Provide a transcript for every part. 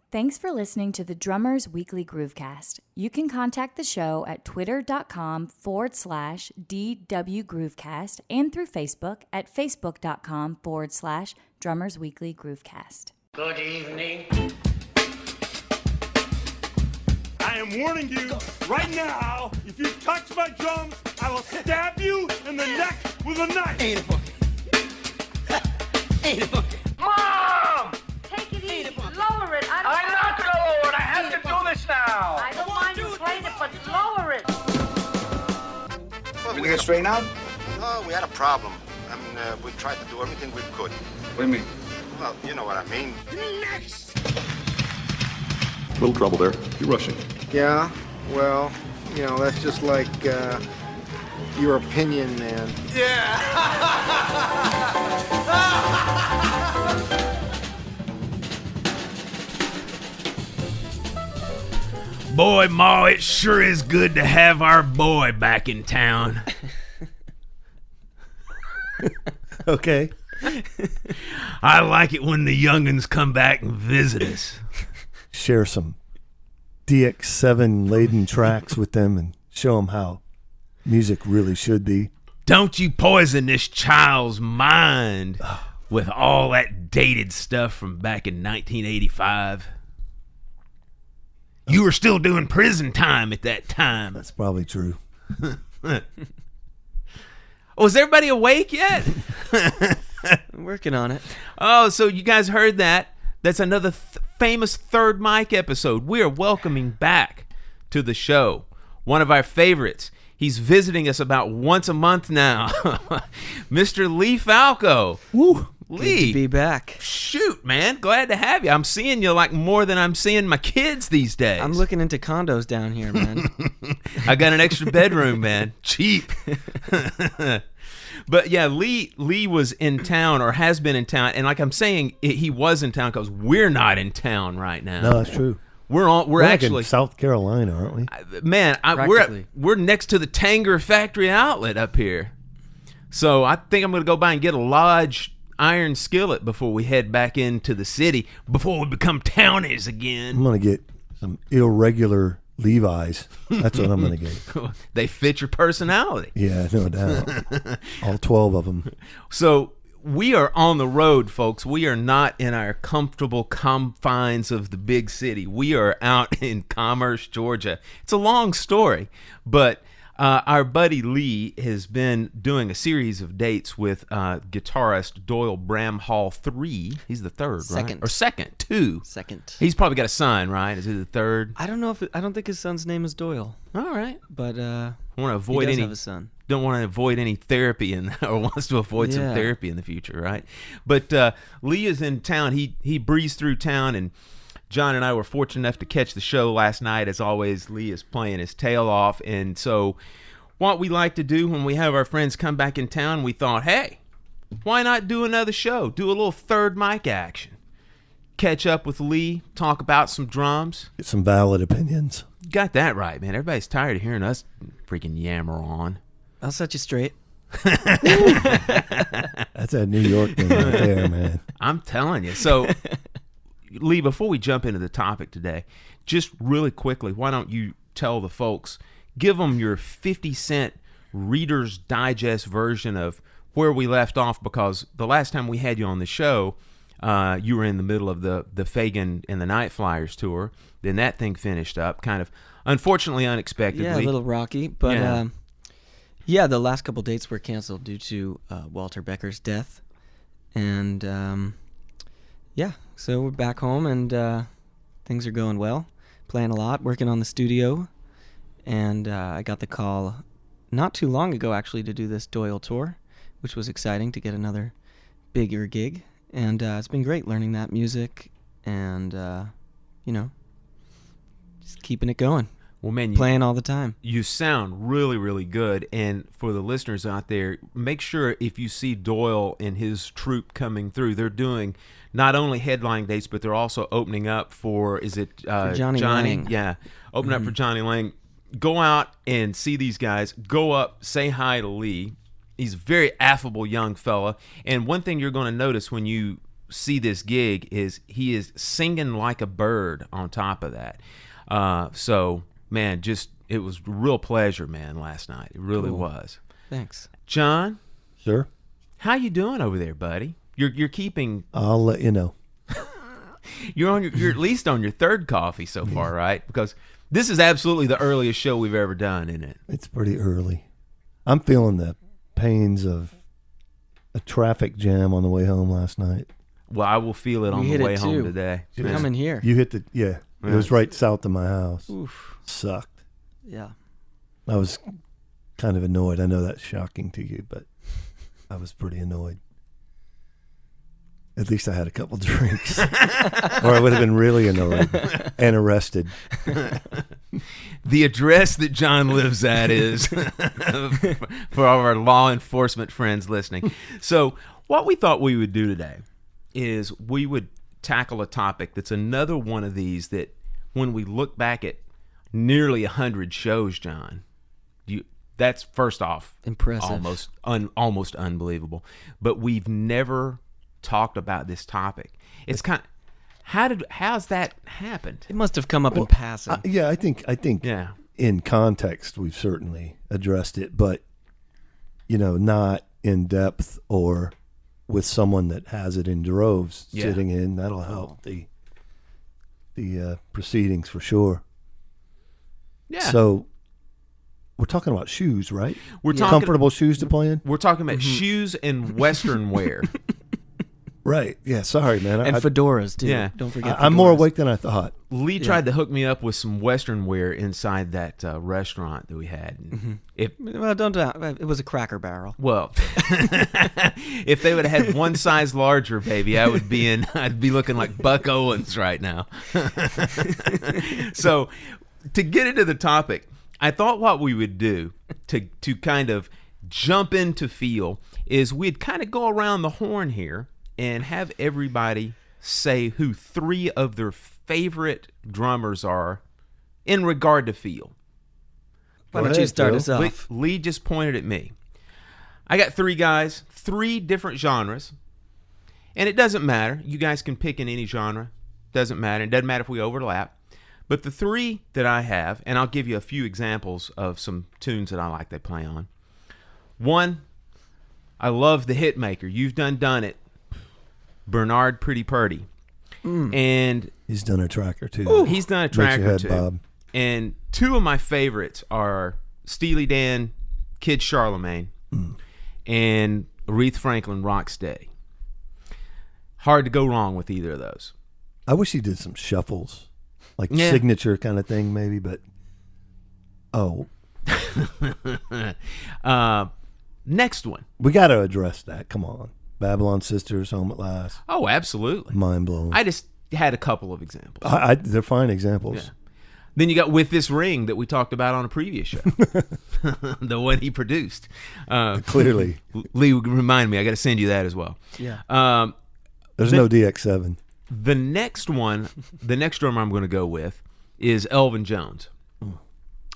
Thanks for listening to the Drummers Weekly Groovecast. You can contact the show at twitter.com/DW Groovecast and through Facebook at facebook.com/Drummers Weekly Groovecast. Good evening. I am warning you right now, if you touch my drums, I will stab you in the neck with a knife. Ain't a boogie. Ain't a boogie. Mom! Take it easy. Lower it. I'm not gonna lower it. I have to do this now. I don't mind you playing it, but lower it. We get straightened out? Oh, we had a problem. I mean, we tried to do everything we could. What do you mean? Well, you know what I mean. Next! Little trouble there. You're rushing. Yeah, well, you know, that's just like your opinion, man. Yeah! Boy, Ma, it sure is good to have our boy back in town. Okay. I like it when the young'uns come back and visit us. Share some DX7 laden tracks with them and show them how music really should be. Don't you poison this child's mind with all that dated stuff from back in 1985. You were still doing prison time at that time. That's probably true. Was everybody awake yet? I'm working on it. Oh, so you guys heard that. That's another famous Third Mic episode. We are welcoming back to the show one of our favorites. He's visiting us about once a month now. Mr. Lee Falco. Woo! Lee. Good to be back. Shoot, man. Glad to have you. I'm seeing you like more than I'm seeing my kids these days. I'm looking into condos down here, man. I got an extra bedroom, man. Cheap. But yeah, Lee was in town or has been in town, and like I'm saying, he was in town because we're not in town right now. No, that's true. We're actually in South Carolina, aren't we? Man, we're next to the Tanger Factory Outlet up here. So I think I'm going to go by and get a Lodge iron skillet before we head back into the city, before we become townies again. I'm going to get some irregular Levi's. That's what I'm going to get. They fit your personality. Yeah, no doubt. All 12 of them. So we are on the road, folks. We are not in our comfortable confines of the big city. We are out in Commerce, Georgia. It's a long story, but our buddy Lee has been doing a series of dates with guitarist Doyle Bramhall III. He's the third, Second. right? Or second, two. Second. He's probably got a son, right? Is he the third? I don't know I don't think his son's name is Doyle. All right. But I want to avoid he does have a son. Don't want to avoid any therapy or wants to avoid some therapy in the future, right? But Lee is in town. He breezed through town, and John and I were fortunate enough to catch the show last night. As always, Lee is playing his tail off. And so what we like to do when we have our friends come back in town, we thought, hey, why not do another show? Do a little Third Mic action. Catch up with Lee, talk about some drums. Get some valid opinions. Got that right, man. Everybody's tired of hearing us freaking yammer on. I'll set you straight. That's that New York thing right there, man. I'm telling you. So Lee, before we jump into the topic today, just really quickly, why don't you tell the folks, give them your 50-cent Reader's Digest version of where we left off, because the last time we had you on the show, you were in the middle of the Fagan and the Night Flyers tour. Then that thing finished up, kind of unfortunately, unexpectedly. Yeah, a little rocky, but the last couple dates were canceled due to Walter Becker's death, and so we're back home, and things are going well. Playing a lot, working on the studio, and I got the call not too long ago, actually, to do this Doyle tour, which was exciting to get another bigger gig, and it's been great learning that music, and just keeping it going. Well, man, playing all the time. You sound really, really good. And for the listeners out there, make sure if you see Doyle and his troupe coming through, they're doing not only headlining dates, but they're also opening up for, for Johnny Lang. Yeah, opening up for Johnny Lang. Go out and see these guys. Go up, say hi to Lee. He's a very affable young fella. And one thing you're going to notice when you see this gig is he is singing like a bird on top of that. So, man, it was a real pleasure, man, last night. It really was. Thanks. John? Sure. How you doing over there, buddy? You're keeping... I'll let you know. You're at least on your third coffee so far, right? Because this is absolutely the earliest show we've ever done, isn't it? It's pretty early. I'm feeling the pains of a traffic jam on the way home last night. Well, I will feel it on the way home today. Coming here. You hit it was right south of my house. Oof. Sucked. Yeah. I was kind of annoyed. I know that's shocking to you, but I was pretty annoyed. At least I had a couple drinks, or I would have been really annoyed and arrested. The address that John lives at is for all of our law enforcement friends listening. So what we thought we would do today is we would tackle a topic that's another one of these that when we look back at nearly 100 shows, John, that's first off impressive, almost unbelievable. But we've never talked about this topic. It's kind of, how's that happened? It must have come up in passing. I think in context we've certainly addressed it, but not in depth or with someone that has it in droves sitting in. That'll help the proceedings for sure. Yeah. So we're talking about shoes, right? We're talking comfortable shoes to play in. We're talking about shoes and Western wear. Right. Yeah. Sorry, man. And fedoras too. Yeah. Don't forget. I'm more awake than I thought. Lee tried to hook me up with some Western wear inside that restaurant that we had. Well, don't. It was a Cracker Barrel. Well, if they would have had one size larger, baby, I'd be looking like Buck Owens right now. So, to get into the topic, I thought what we would do to kind of jump into feel is we'd kind of go around the horn here and have everybody say who 3 of their favorite drummers are in regard to feel. Why don't you start us off? Lee just pointed at me. I got 3 guys, 3 different genres, and it doesn't matter. You guys can pick in any genre. Doesn't matter. It doesn't matter if we overlap. But the 3 that I have, and I'll give you a few examples of some tunes that I like they play on. 1, I love the hit maker. You've done it. Bernard Pretty Purdy. And he's done a track or two. He's done a track or two. Bob. And 2 of my favorites are Steely Dan, Kid Charlemagne, and Aretha Franklin, Rock Steady. Hard to go wrong with either of those. I wish he did some shuffles, like signature kind of thing maybe, but next one. We got to address that. Come on. Babylon Sisters, Home at Last. Oh, absolutely. Mind blowing. I just had a couple of examples. They're fine examples. Yeah. Then you got With This Ring that we talked about on a previous show. The one he produced. Clearly. Lee, remind me. I got to send you that as well. Yeah. There's no DX7. The next drummer I'm going to go with is Elvin Jones.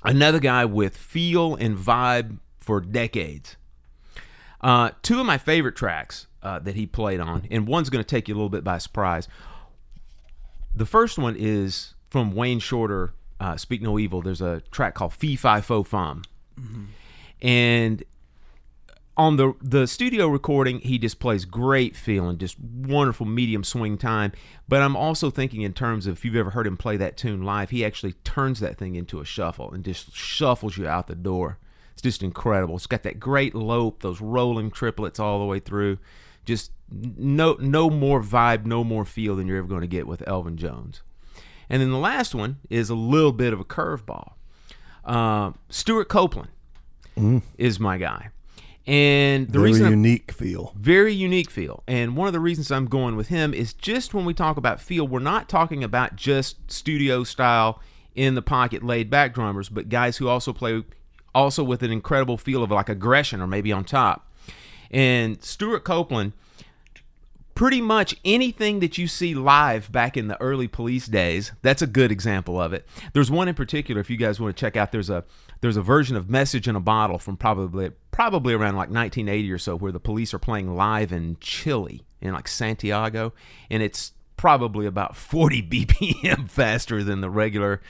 Another guy with feel and vibe for decades. 2 of my favorite tracks that he played on, and one's going to take you a little bit by surprise. The first one is from Wayne Shorter, Speak No Evil. There's a track called Fee Fi Fo Fum. And on the studio recording, he just plays great feeling, just wonderful medium swing time. But I'm also thinking in terms of if you've ever heard him play that tune live, he actually turns that thing into a shuffle and just shuffles you out the door. It's just incredible. It's got that great lope, those rolling triplets all the way through. Just no more vibe, no more feel than you're ever going to get with Elvin Jones. And then the last one is a little bit of a curveball. Stuart Copeland is my guy. And the very reason unique feel. Very unique feel. And one of the reasons I'm going with him is just when we talk about feel, we're not talking about just studio style, in the pocket, laid back drummers, but guys who also play with an incredible feel of like aggression or maybe on top. And Stuart Copeland, pretty much anything that you see live back in the early Police days, that's a good example of it. There's one in particular, if you guys want to check out, there's a version of Message in a Bottle from probably around like 1980 or so, where the Police are playing live in Chile. in like Santiago, and it's probably about 40 BPM faster than the regular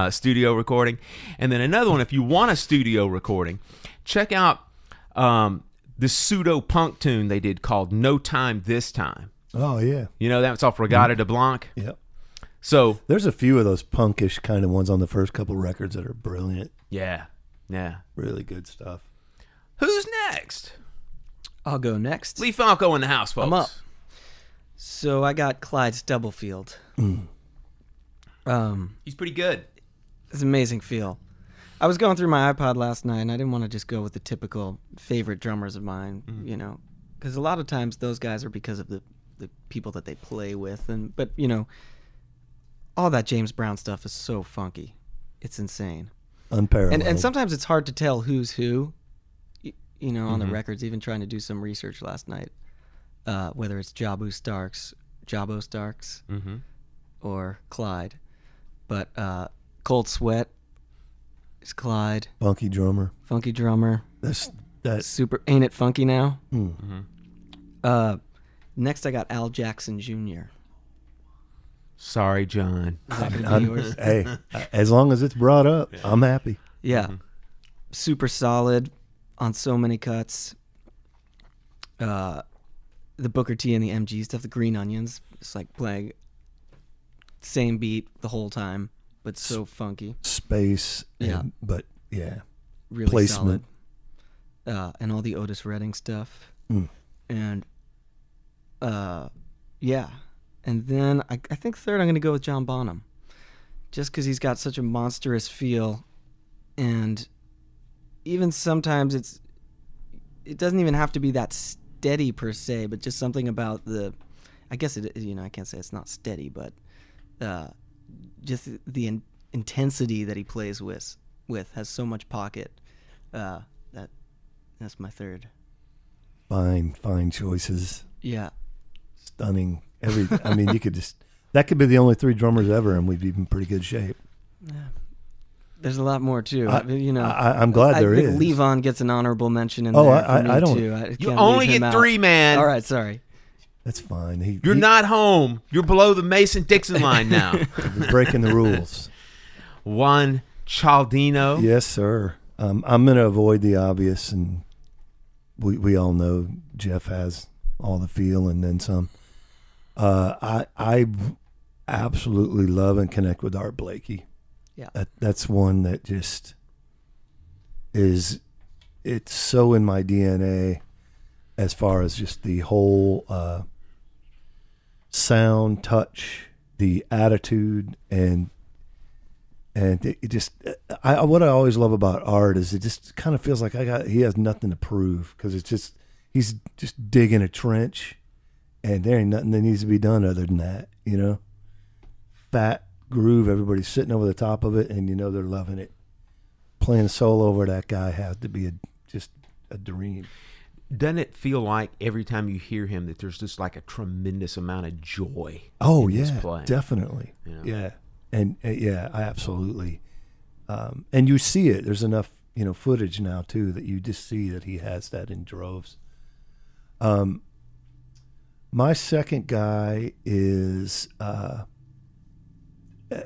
studio recording. And then another one, if you want a studio recording, check out this pseudo punk tune they did called No Time This Time. Oh, yeah. You know, that's off Regatta de Blanc. Yep. So there's a few of those punkish kind of ones on the first couple records that are brilliant. yeah. Really good stuff. Who's next? I'll go next. Lee Falco in the house, folks. I'm up. So I got Clyde Stubblefield. He's pretty good. It's an amazing feel. I was going through my iPod last night, and I didn't want to just go with the typical favorite drummers of mine, you know, because a lot of times those guys are because of the people that they play with, but you know, all that James Brown stuff is so funky, it's insane, Unparalleled. and sometimes it's hard to tell who's who, you know, on the records. Even trying to do some research last night, whether it's Jabo Starks, or Clyde, but Cold Sweat is Clyde. Funky drummer. That's That super. Ain't it funky now? Next, I got Al Jackson Jr. Sorry, John. Is that gonna be yours? Hey, as long as it's brought up, I'm happy. Yeah. Super solid on so many cuts. The Booker T and the MG stuff, the Green Onions, it's like playing same beat the whole time, but so funky. Space, but Really placement. solid. And all the Otis Redding stuff. And and then I think third I'm going to go with John Bonham, just because he's got such a monstrous feel, and even sometimes it doesn't even have to be that steady per se, but just something about I guess it, you know, I can't say it's not steady, but just the intensity that he plays with has so much pocket. That's my third. Fine choices. Yeah. Stunning. I mean, you could that could be the only three drummers ever, and we'd be in pretty good shape. Yeah. There's a lot more too. I'm glad there is. I think Levon gets an honorable mention in Oh, there for me I don't. too. You only get three, man. All right, sorry. That's fine. You're not home. You're below the Mason-Dixon line now. He's breaking the rules. Juan Chaldino. Yes, sir. I'm going to avoid the obvious, and we all know Jeff has all the feel and then some. I absolutely love and connect with Art Blakey. Yeah, that's one that just it's so in my DNA as far as just the whole sound, touch, the attitude, and it just what I always love about Art is it just kind of feels like he has nothing to prove, because it's just he's just digging a trench, and there ain't nothing that needs to be done other than that, you know. Fat groove, everybody's sitting over the top of it, and you know they're loving it. Playing solo over that guy has to be just a dream. Doesn't it feel like every time you hear him that there's just like a tremendous amount of joy? Oh in his yeah, playing? definitely. You know? Yeah, and yeah, I absolutely. And you see it. There's enough, you know, footage now too that you just see that he has that in droves. My second guy is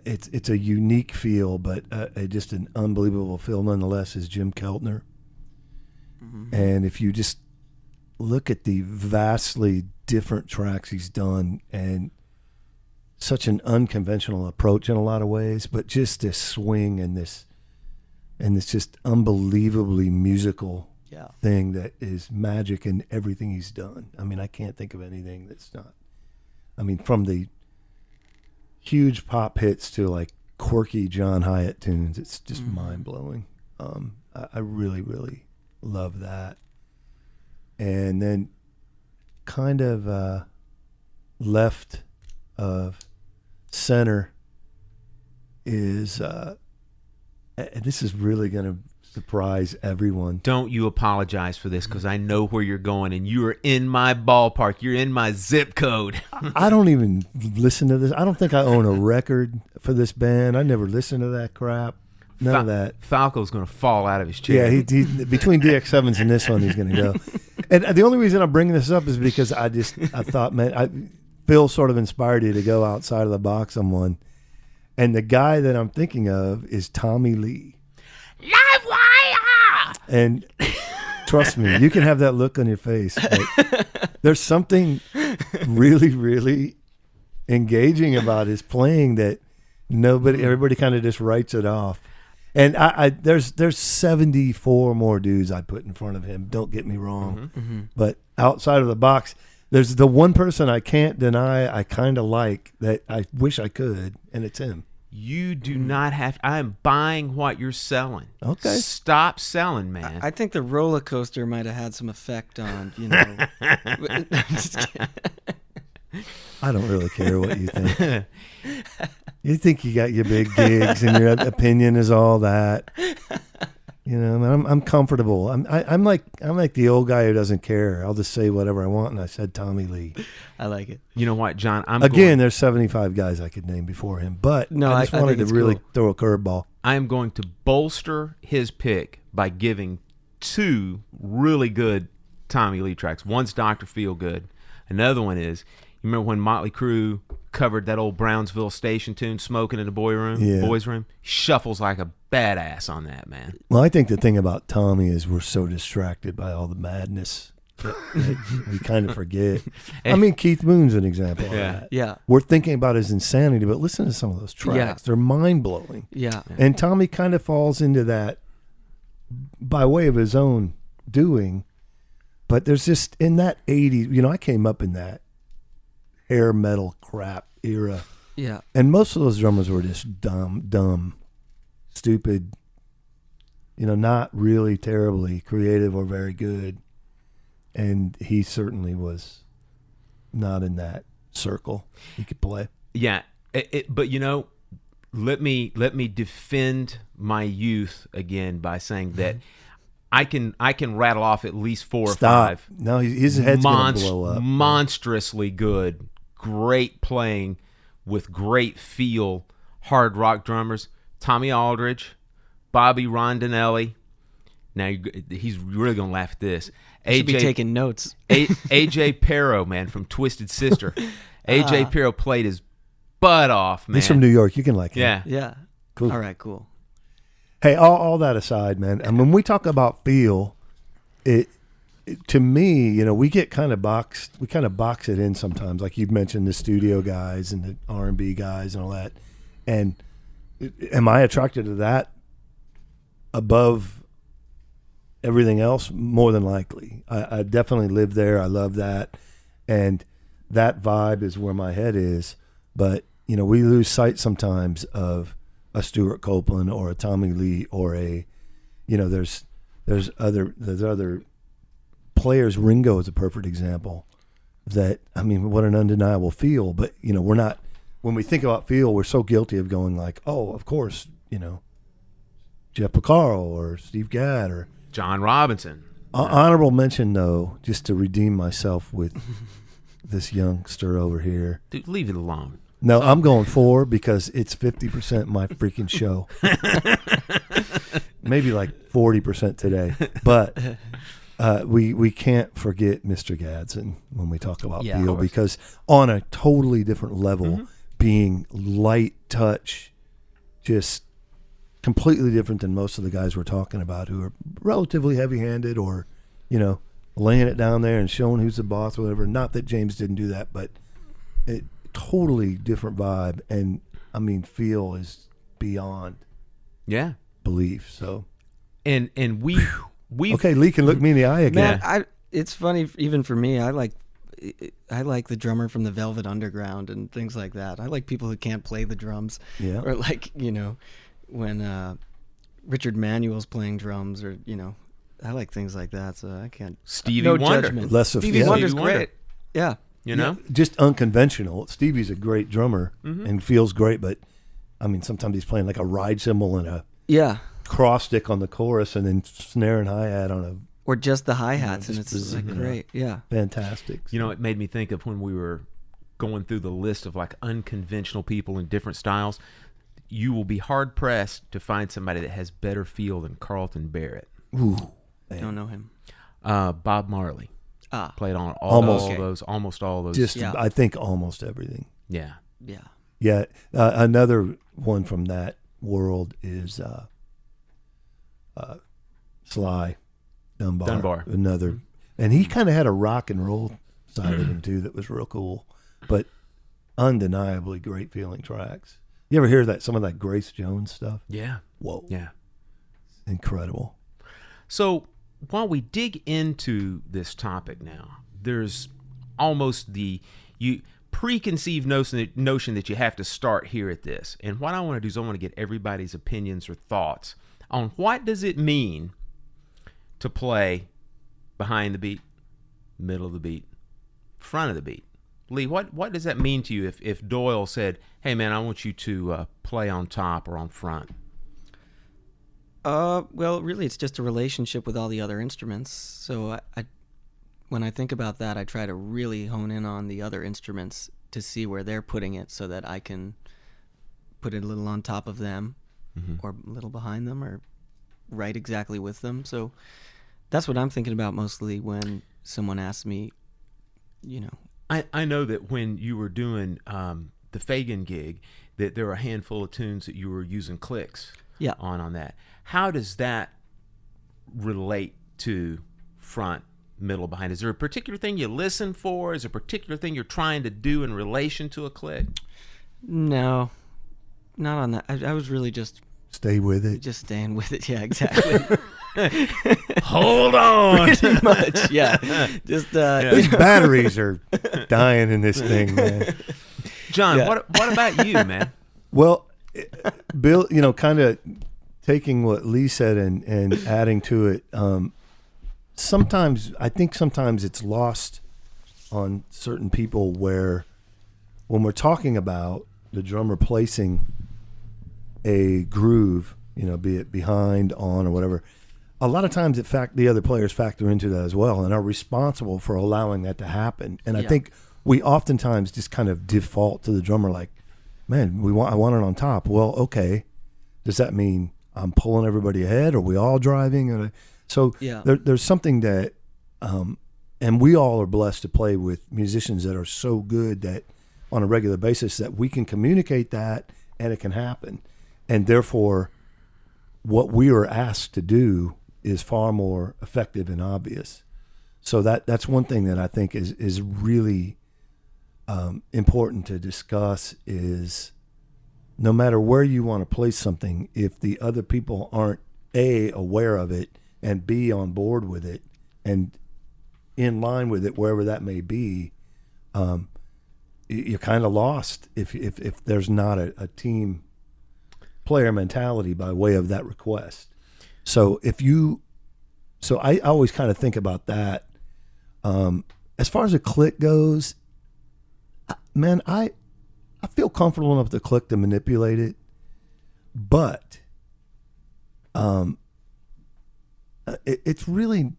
it's a unique feel, but just an unbelievable feel nonetheless, is Jim Keltner. And if you just look at the vastly different tracks he's done, and such an unconventional approach in a lot of ways, but just this swing and this just unbelievably musical thing that is magic in everything he's done. I mean, I can't think of anything that's not. I mean, from the huge pop hits to like quirky John Hyatt tunes, it's just mind blowing. I really, really love that. And then kind of left of center is this is really going to surprise everyone. Don't you apologize for this, because I know where you're going, and you are in my ballpark. You're in my zip code. I don't even listen to this. I don't think I own a record for this band. I never listened to that crap. None of that. Falco's going to fall out of his chair. Yeah, he between DX7s and this one, he's going to go. And the only reason I'm bringing this up is because I thought, man, Phil sort of inspired you to go outside of the box on one. And the guy that I'm thinking of is Tommy Lee. Live wire! And trust me, you can have that look on your face. But there's something really, really engaging about his playing that everybody kind of just writes it off. And there's 74 more dudes I put in front of him. Don't get me wrong, but outside of the box, there's the one person I can't deny I kind of like that I wish I could, and it's him. You do not have. I am buying what you're selling. Okay, stop selling, man. I think the roller coaster might have had some effect on I'm just kidding. I don't really care what you think. You think you got your big gigs and your opinion is all that. I'm comfortable. I'm like the old guy who doesn't care. I'll just say whatever I want, and I said Tommy Lee. I like it. You know what, John? There's 75 guys I could name before him, but I just wanted to really throw a curveball. I am going to bolster his pick by giving 2 really good Tommy Lee tracks. One's Dr. Feelgood. Another one is, you remember when Motley Crue covered that old Brownsville Station tune, Smoking in the Boys Room? Shuffles like a badass on that, man. Well, I think the thing about Tommy is we're so distracted by all the madness that we kind of forget. I mean, Keith Moon's an example of that. Yeah. We're thinking about his insanity, but listen to some of those tracks. Yeah. They're mind-blowing. Yeah. And Tommy kind of falls into that by way of his own doing, but there's just, in that 80s, I came up in that hair metal crap era. Yeah. And most of those drummers were just dumb, stupid, not really terribly creative or very good. And he certainly was not in that circle. He could play. Yeah. But let me defend my youth again by saying that I can rattle off at least 4 or 5. No, his head's going to blow up. Monstrously good, great playing with great feel, hard rock drummers. Tommy Aldridge, Bobby Rondinelli. Now he's really gonna laugh at this. Should be taking notes. AJ Pero, man, from Twisted Sister. AJ Pero played his butt off, man. He's from New York. You can like him. Yeah. Cool. All right, cool. Hey, all that aside, man. I mean, when we talk about feel, it to me, we get kind of box it in sometimes. Like you've mentioned, the studio guys and the R&B guys and all that. And am I attracted to that above everything else? More than likely. I definitely live there. I love that. And that vibe is where my head is. But, we lose sight sometimes of a Stuart Copeland or a Tommy Lee or a, there's other players. Ringo is a perfect example that, what an undeniable feel. But, we're not, when we think about feel, we're so guilty of going like, oh, of course, Jeff Porcaro or Steve Gadd or John Robinson. Honorable mention, though, just to redeem myself with this youngster over here. Dude, leave it alone. No, I'm going 4 because it's 50% my freaking show. Maybe like 40% today. But we can't forget Mr. Gadsden when we talk about feel, because on a totally different level, being light touch, just completely different than most of the guys we're talking about who are relatively heavy-handed or, laying it down there and showing who's the boss or whatever. Not that James didn't do that, but it totally different vibe. And, feel is beyond belief. So, and we okay, Lee can look me in the eye again. Man, it's funny even for me. I like the drummer from the Velvet Underground and things like that. I like people who can't play the drums. Yeah. Or like, when Richard Manuel's playing drums, or I like things like that. So I can't. Stevie Wonder. Judgment. Stevie Wonder's great. Yeah. Just unconventional. Stevie's a great drummer and feels great, but sometimes he's playing like a ride cymbal and a cross stick on the chorus, and then snare and hi-hat on a, or just the hi-hats, and it's like great. Yeah, fantastic. It made me think of when we were going through the list of like unconventional people in different styles. you will be hard pressed to find somebody that has better feel than Carlton Barrett. Ooh, Don't know him. Bob Marley played on almost all those. Just I think almost everything. Yeah. Yeah. Another one from that world is Sly Dunbar. Another, and he kind of had a rock and roll side of him too that was real cool, but undeniably great feeling tracks. You ever hear some of that Grace Jones stuff? Yeah. Whoa. Yeah. Incredible. So while we dig into this topic now, there's almost preconceived notion that you have to start here at this. And what I want to do is I want to get everybody's opinions or thoughts on what does it mean to play behind the beat, middle of the beat, front of the beat. Lee, what does that mean to you if Doyle said, hey man, I want you to play on top or on front? Well, really, it's just a relationship with all the other instruments. So when I think about that, I try to really hone in on the other instruments to see where they're putting it so that I can put it a little on top of them or a little behind them or right exactly with them. So that's what I'm thinking about mostly when someone asks me, I know that when you were doing the Fagan gig, that there were a handful of tunes that you were using clicks on that. How does that relate to front, middle, behind? Is there a particular thing you listen for? Is there a particular thing you're trying to do in relation to a click? No, not on that. I was really just... Stay with it. Just staying with it, yeah, exactly. Hold on. Pretty much, yeah. Just These batteries are dying in this thing, man. John, what about you, man? Well, Bill, kind of taking what Lee said and adding to it. I think sometimes it's lost on certain people where when we're talking about the drummer placing a groove, be it behind, on, or whatever, a lot of times the other players factor into that as well and are responsible for allowing that to happen. And I think we oftentimes just kind of default to the drummer like, man, I want it on top. Well, okay. Does that mean I'm pulling everybody ahead? Are we all driving? So there's something that, and we all are blessed to play with musicians that are so good that on a regular basis that we can communicate that and it can happen. And therefore, what we are asked to do is far more effective and obvious. So that's one thing that I think is really important to discuss is no matter where you want to place something, if the other people aren't A, aware of it, and B, on board with it, and in line with it, wherever that may be, you're kind of lost if there's not a team player mentality by way of that request. So I always kind of think about that. As far as a click goes, man, I feel comfortable enough with the click to manipulate it, but it's really,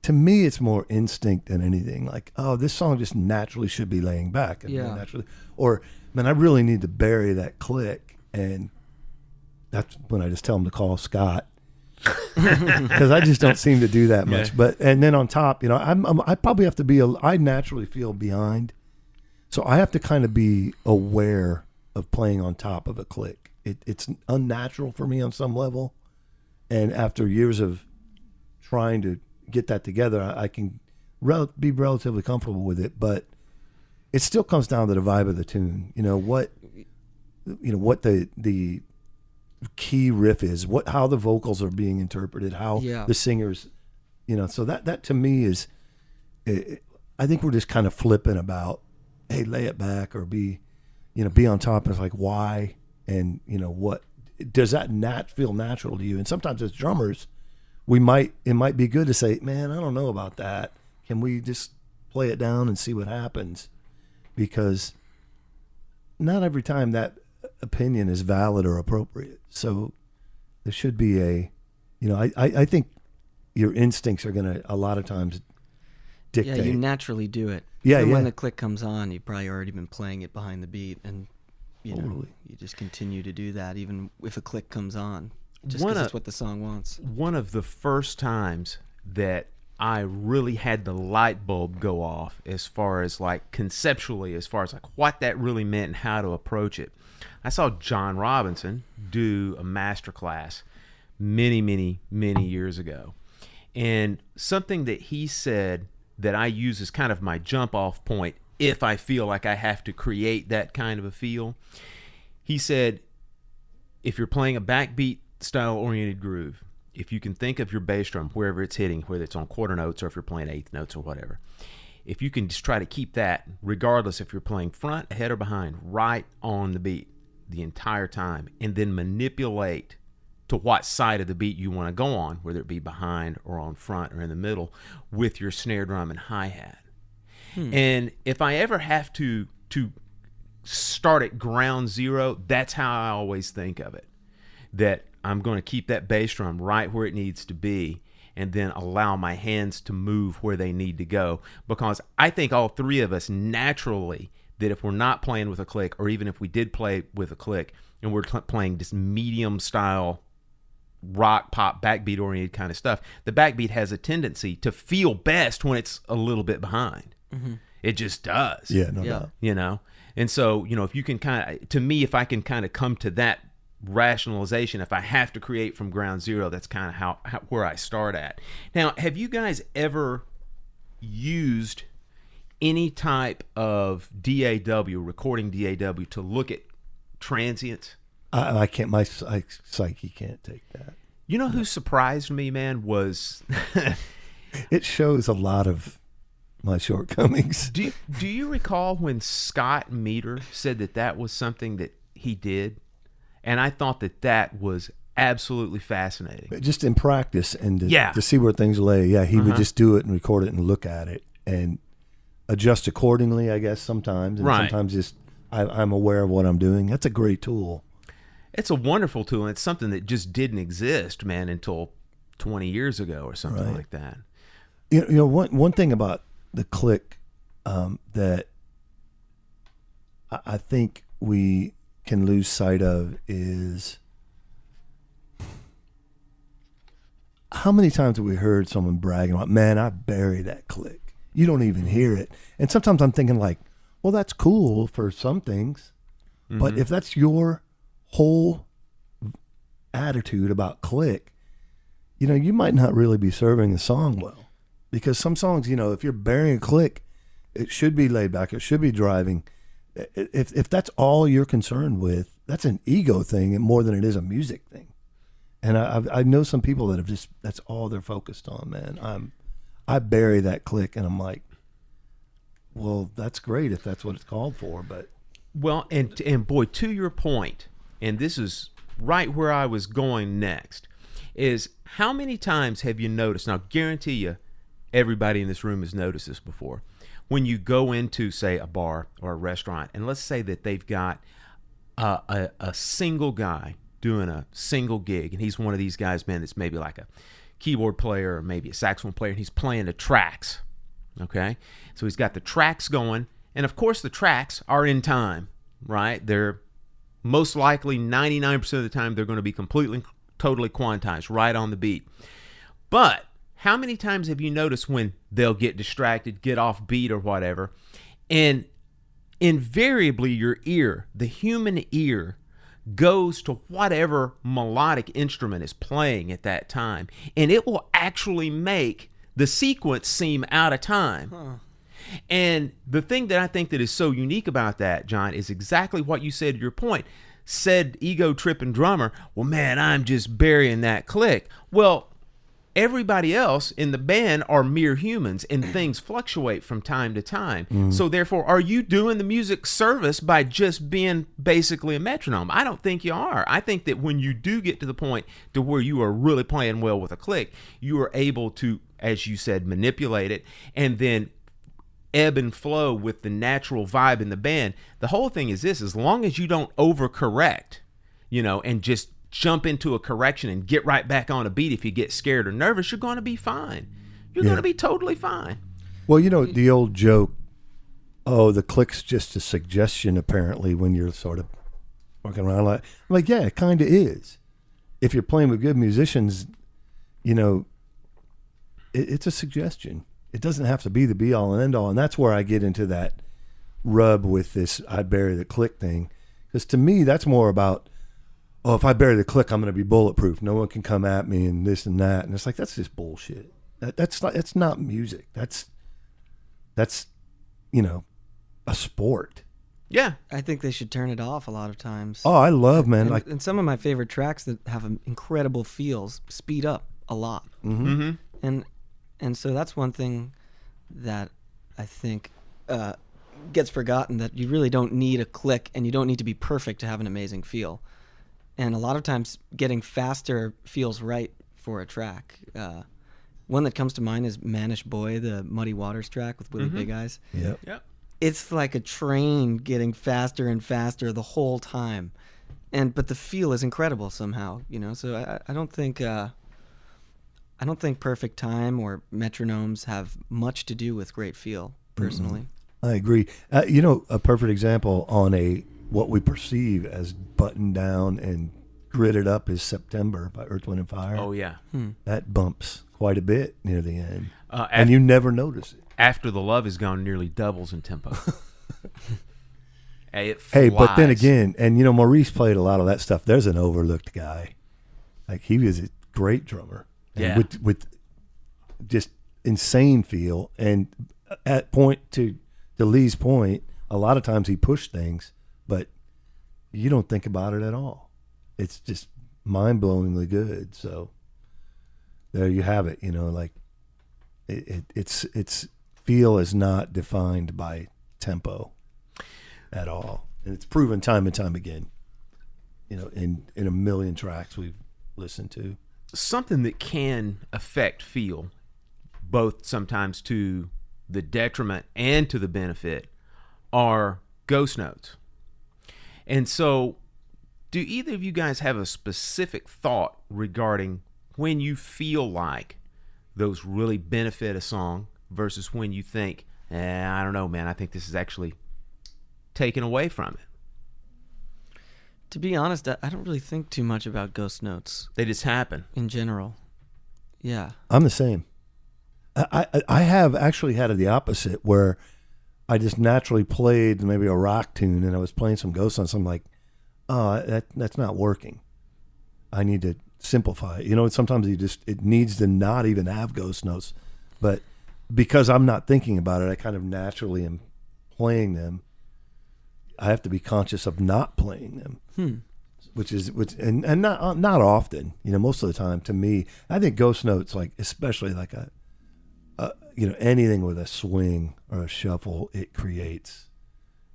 to me, it's more instinct than anything. Like, oh, this song just naturally should be laying back. Naturally, or, man, I really need to bury that click, and that's when I just tell them to call Scott. Because I just don't seem to do that much. And then on top, I probably have to I naturally feel behind. So I have to kind of be aware of playing on top of a click. It's unnatural for me on some level. And after years of trying to get that together, I can be relatively comfortable with it. But it still comes down to the vibe of the tune. What the key riff is, how the vocals are being interpreted, how the singers, so that to me is, I think we're just kind of flipping about, hey, lay it back or be on top. It's like, why? And what does that feel natural to you? And sometimes as drummers, it might be good to say, man, I don't know about that. Can we just play it down and see what happens? Because not every time that opinion is valid or appropriate. So there should be I think your instincts are going to a lot of times dictate. Yeah, you naturally do it. Yeah, Even when the click comes on, you've probably already been playing it behind the beat, and Totally. You just continue to do that even if a click comes on, just One because of- it's what the song wants. One of the first times that I really had the light bulb go off as far as like conceptually, as far as like what that really meant and how to approach it, I saw John Robinson do a master class many, many, many years ago. And something that he said that I use as kind of my jump off point if I feel like I have to create that kind of a feel. He said, if you're playing a backbeat style oriented groove, if you can think of your bass drum wherever it's hitting, whether it's on quarter notes or if you're playing eighth notes or whatever, if you can just try to keep that, regardless if you're playing front, ahead, or behind, right on the beat the entire time, and then manipulate to what side of the beat you want to go on, whether it be behind or on front or in the middle, with your snare drum and hi-hat. And if I ever have to start at ground zero, that's how I always think of it, that I'm going to keep that bass drum right where it needs to be and then allow my hands to move where they need to go, because I think all three of us naturally, that if we're not playing with a click, or even if we did play with a click and we're playing this medium style rock, pop, backbeat oriented kind of stuff, the backbeat has a tendency to feel best when it's a little bit behind. It just does. Yeah, no doubt. You know? And so, you know, if you can kind of, to me, if I can kind of come to that rationalization, if I have to create from ground zero, that's kind of how where I start at. Now, have you guys ever used any type of DAW, recording DAW, to look at transients? I can't, my psyche can't take that. You know who surprised me, man, was... It shows a lot of my shortcomings. Do you recall when Scott Meter said that was something that he did? And I thought that was absolutely fascinating. Just in practice and Yeah. to see where things lay. Yeah, he would just do it and record it and look at it and adjust accordingly, I guess, sometimes. And Right. sometimes just I'm aware of what I'm doing. That's a great tool. It's a wonderful tool, and it's something that just didn't exist, man, until 20 years ago or something Right. like that. You know, one thing about the click that I think we can lose sight of is how many times have we heard someone bragging about, man, I bury that click. You don't even hear it. And sometimes I'm thinking like, well, that's cool for some things, but if that's your whole attitude about click, you know, you might not really be serving the song well. Because some songs, you know, if you're burying a click, it should be laid back. It should be driving. If that's all you're concerned with, that's an ego thing more than it is a music thing. And I know some people that have just, that's all they're focused on, man. I bury that click and I'm like, well, that's great if that's what it's called for, but. Well, and boy, to your point, and this is right where I was going next, is how many times have you noticed, now guarantee you, everybody in this room has noticed this before. When you go into, say, a bar or a restaurant, and let's say that they've got a single guy doing a single gig, and he's one of these guys, man, that's maybe like a keyboard player or maybe a saxophone player, and he's playing the tracks, okay? So he's got the tracks going, and of course the tracks are in time, right? They're most likely 99% of the time they're going to be completely, totally quantized, right on the beat. But how many times have you noticed when they'll get distracted, get off beat or whatever, and invariably your ear, the human ear, goes to whatever melodic instrument is playing at that time, and it will actually make the sequence seem out of time. And the thing that I think that is so unique about that, John, is exactly what you said to your point. Said ego-tripping drummer, well, man, I'm just burying that click. Well, everybody else in the band are mere humans, and things fluctuate from time to time. So therefore, are you doing the music service by just being basically a metronome? I don't think you are. I think that when you do get to the point to where you are really playing well with a click, you are able to, as you said, manipulate it and then ebb and flow with the natural vibe in the band. The whole thing is this: as long as you don't overcorrect, you know, and just jump into a correction and get right back on a beat, if you get scared or nervous, you're going to be fine. You're going to be totally fine. Well, you know, the old joke, oh, the click's just a suggestion, apparently, when you're sort of walking around like, I'm like, yeah, it kind of is. If you're playing with good musicians, you know, it's a suggestion. It doesn't have to be the be all and end all. And that's where I get into that rub with this I bury the click thing. Because to me, that's more about, oh, if I bury the click, I'm going to be bulletproof. No one can come at me and this and that. And it's like, that's just bullshit. That's not music. That's, you know, a sport. Yeah. I think they should turn it off a lot of times. Oh, I love, man. And some of my favorite tracks that have incredible feels speed up a lot. Mm-hmm. And so that's one thing that I think gets forgotten, that you really don't need a click and you don't need to be perfect to have an amazing feel. And a lot of times getting faster feels right for a track. One that comes to mind is Manish Boy, the Muddy Waters track with Willie Big Eyes. Yep. It's like a train getting faster and faster the whole time. But the feel is incredible somehow, you know. So I don't think perfect time or metronomes have much to do with great feel, personally. I agree. You know, a perfect example on what we perceive as buttoned down and gritted up is September by Earth, Wind & Fire. Oh, yeah. That bumps quite a bit near the end. And you never notice it. After the Love Is Gone nearly doubles in tempo. It Hey, but then flies. again, and you know, Maurice played a lot of that stuff. There's an overlooked guy. Like, he was a great drummer. And Yeah. with just insane feel. And at to Lee's point, a lot of times he pushed things, but you don't think about it at all. It's just mind-blowingly good. So there you have it. You know, like it's feel is not defined by tempo at all, and it's proven time and time again. You know, in a million tracks we've listened to. Something that can affect feel, both sometimes to the detriment and to the benefit, are ghost notes. And so, do either of you guys have a specific thought regarding when you feel like those really benefit a song versus when you think, I don't know, man, I think this is actually taken away from it? To be honest, I don't really think too much about ghost notes. They just happen. In general. Yeah. I'm the same. I have actually had the opposite, where I just naturally played maybe a rock tune and I was playing some ghost notes. I'm like, oh, that's not working. I need to simplify it. You know, sometimes it needs to not even have ghost notes, but because I'm not thinking about it, I kind of naturally am playing them. I have to be conscious of not playing them, which and not often. You know, most of the time, to me, I think ghost notes, like especially like you know, anything with a swing or a shuffle, it creates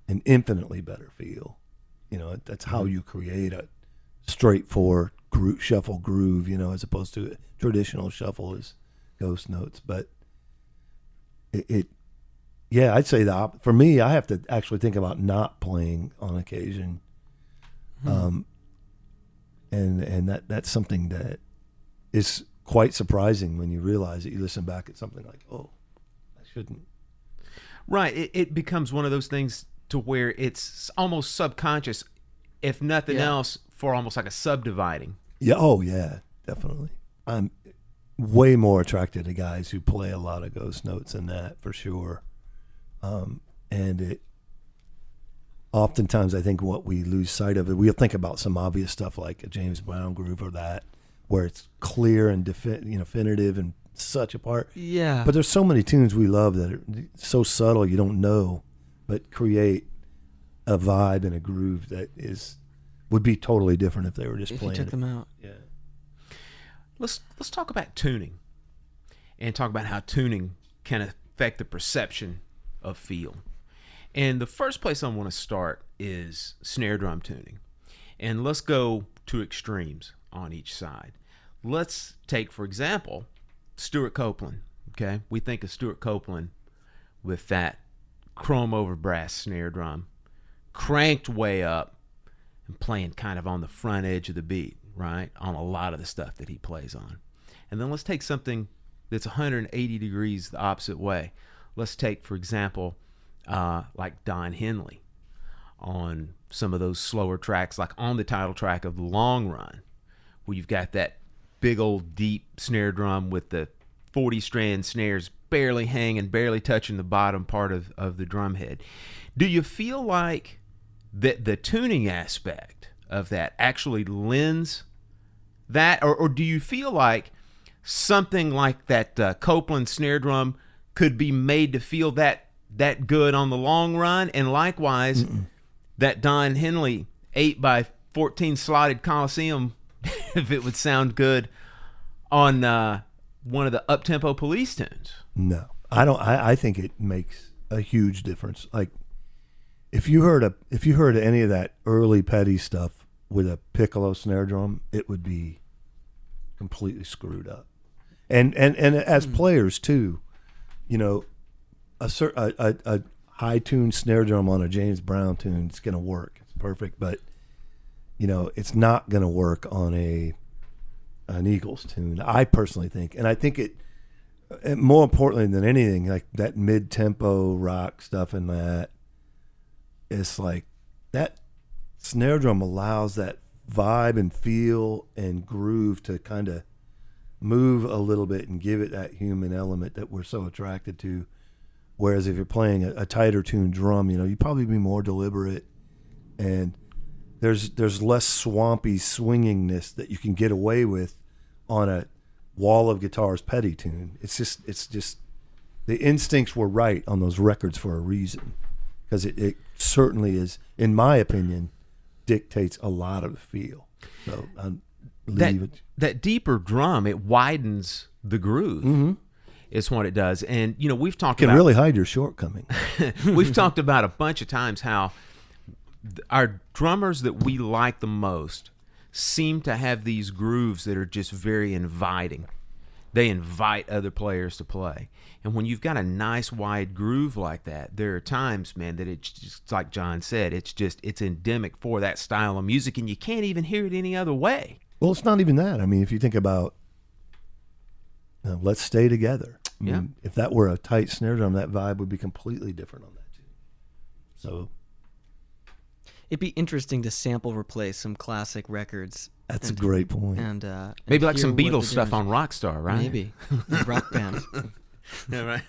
an infinitely better feel. You know, that's how you create a straightforward shuffle groove, you know, as opposed to a traditional shuffle is ghost notes. But yeah, I'd say for me, I have to actually think about not playing on occasion. And that's something that is quite surprising when you realize that you listen back at something like, oh, I shouldn't. Right. It becomes one of those things to where it's almost subconscious, if nothing else, for almost like a subdividing. Yeah. Oh, yeah, definitely. I'm way more attracted to guys who play a lot of ghost notes than that, for sure. And it oftentimes, I think what we lose sight of it, we'll think about some obvious stuff like a James Brown groove or that, where it's clear and definitive and such a part. Yeah. But there's so many tunes we love that are so subtle you don't know, but create a vibe and a groove that would be totally different if they were just playing. If you took them out. Yeah. Let's talk about tuning, and talk about how tuning can affect the perception of feel. And the first place I want to start is snare drum tuning. And let's go to extremes on each side. Let's take, for example, Stuart Copeland. Okay, we think of Stuart Copeland with that chrome over brass snare drum, cranked way up and playing kind of on the front edge of the beat, right? On a lot of the stuff that he plays on. And then let's take something that's 180 degrees the opposite way. Let's take, for example, like Don Henley on some of those slower tracks, like on the title track of The Long Run, where you've got that big old deep snare drum with the 40-strand snares barely hanging, barely touching the bottom part of the drum head. Do you feel like that the tuning aspect of that actually lends that, or do you feel like something like that Copeland snare drum could be made to feel that good on the long run, and likewise that Don Henley 8x14 slotted Coliseum, if it would sound good on one of the up-tempo Police tunes? No, I don't. I think it makes a huge difference. Like if you heard any of that early Petty stuff with a piccolo snare drum, it would be completely screwed up. And as players too, you know, a high tuned snare drum on a James Brown tune, it's going to work. It's perfect, but you know, it's not going to work on an Eagles tune, I personally think. And I think and more importantly than anything, like that mid-tempo rock stuff and that, it's like that snare drum allows that vibe and feel and groove to kind of move a little bit and give it that human element that we're so attracted to. Whereas if you're playing a tighter tuned drum, you know, you'd probably be more deliberate, and there's less swampy swingingness that you can get away with on a Wall of Guitars Petty tune. It's just the instincts were right on those records for a reason, because it certainly is, in my opinion, dictates a lot of the feel. So that deeper drum, it widens the groove. Is what it does. And you know, we've talked about, really hide your shortcoming. We've talked about a bunch of times how our drummers that we like the most seem to have these grooves that are just very inviting. They invite other players to play. And when you've got a nice wide groove like that, there are times, man, that it's just like John said, it's endemic for that style of music, and you can't even hear it any other way. Well, it's not even that. I mean, if you think about Let's Stay Together. I mean, if that were a tight snare drum, that vibe would be completely different on that too. So it'd be interesting to sample replace some classic records. That's a great point. And maybe like some Beatles stuff on Rockstar, right? Maybe Rock Band. Yeah, right.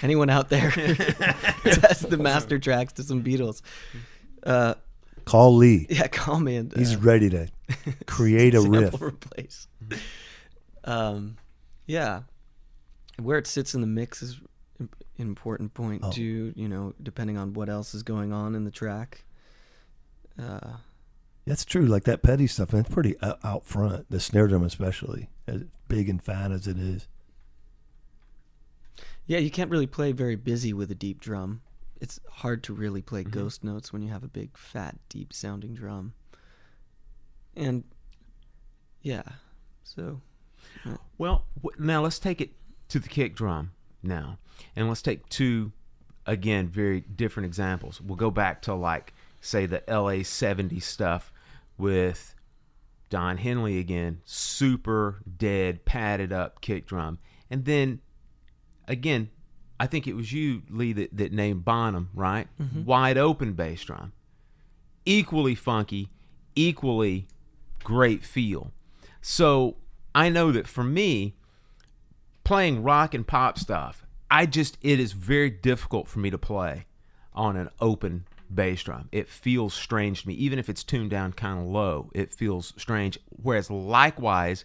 Anyone out there has the master tracks to some Beatles? Call Lee. Yeah, call me. And, he's ready to create a riff. Sample replace. Yeah. Where it sits in the mix is an important point too, you know, depending on what else is going on in the track. That's true. Like that Petty stuff, and it's pretty out front. The snare drum especially, as big and fat as it is. Yeah, you can't really play very busy with a deep drum. It's hard to really play ghost notes when you have a big, fat, deep sounding drum. And yeah, so. Well, now let's take it to the kick drum now, and let's take two, again, very different examples. We'll go back to, like, say, the LA 70 stuff with Don Henley again, super dead, padded up kick drum. And then, again, I think it was you, Lee, that named Bonham, right? Wide open bass drum. Equally funky, equally great feel. So I know that for me, playing rock and pop stuff, it is very difficult for me to play on an open bass drum. It feels strange to me. Even if it's tuned down kind of low, it feels strange. Whereas likewise,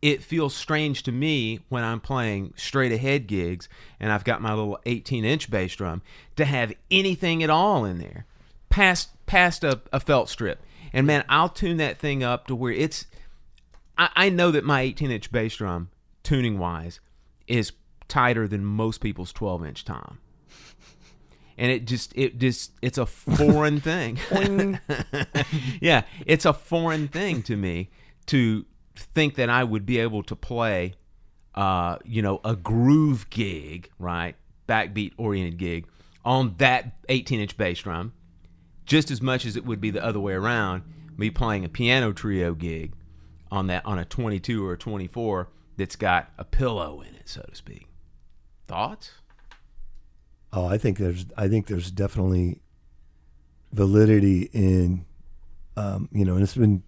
it feels strange to me when I'm playing straight ahead gigs and I've got my little 18-inch bass drum to have anything at all in there past a felt strip. And man, I'll tune that thing up to where I know that my 18-inch bass drum, tuning-wise, is tighter than most people's 12-inch tom. And it's a foreign thing. Yeah, it's a foreign thing to me to think that I would be able to play, a groove gig, right, backbeat-oriented gig, on that 18-inch bass drum, just as much as it would be the other way around, me playing a piano trio gig on a 22 or a 24 that's got a pillow in it, so to speak. Thoughts? Oh, I think there's definitely validity in, and it's been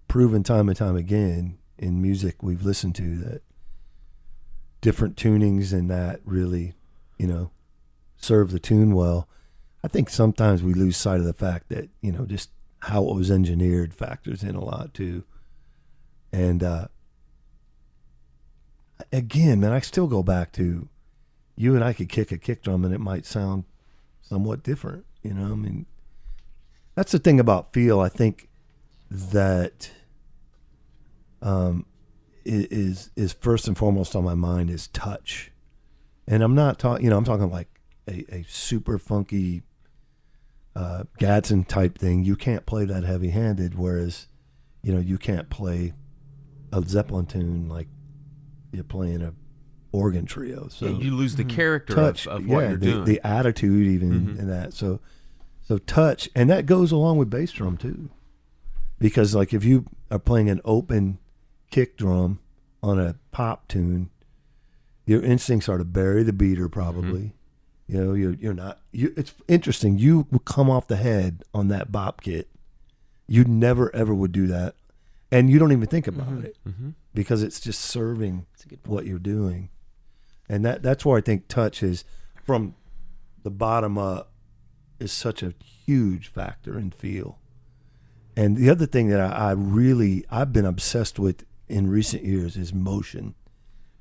proven time and time again in music we've listened to that different tunings and that really, serve the tune well. I think sometimes we lose sight of the fact that, just how it was engineered factors in a lot too. And again, man, I still go back to you and I could kick a kick drum and it might sound somewhat different. That's the thing about feel. I think that is first and foremost on my mind is touch. And I'm not talking, I'm talking like a super funky Gadsden type thing. You can't play that heavy handed, whereas, you can't play a Zeppelin tune like you're playing a organ trio. So you lose the character touch, of what you're doing. The attitude even in that. So touch, and that goes along with bass drum too. Because like if you are playing an open kick drum on a pop tune, your instincts are to bury the beater probably. You're not. It's interesting. You would come off the head on that bop kit. You never ever would do that, and you don't even think about it because it's just serving what you're doing, and that's where I think touch is from the bottom up is such a huge factor in feel. And the other thing that I've been obsessed with in recent years is motion,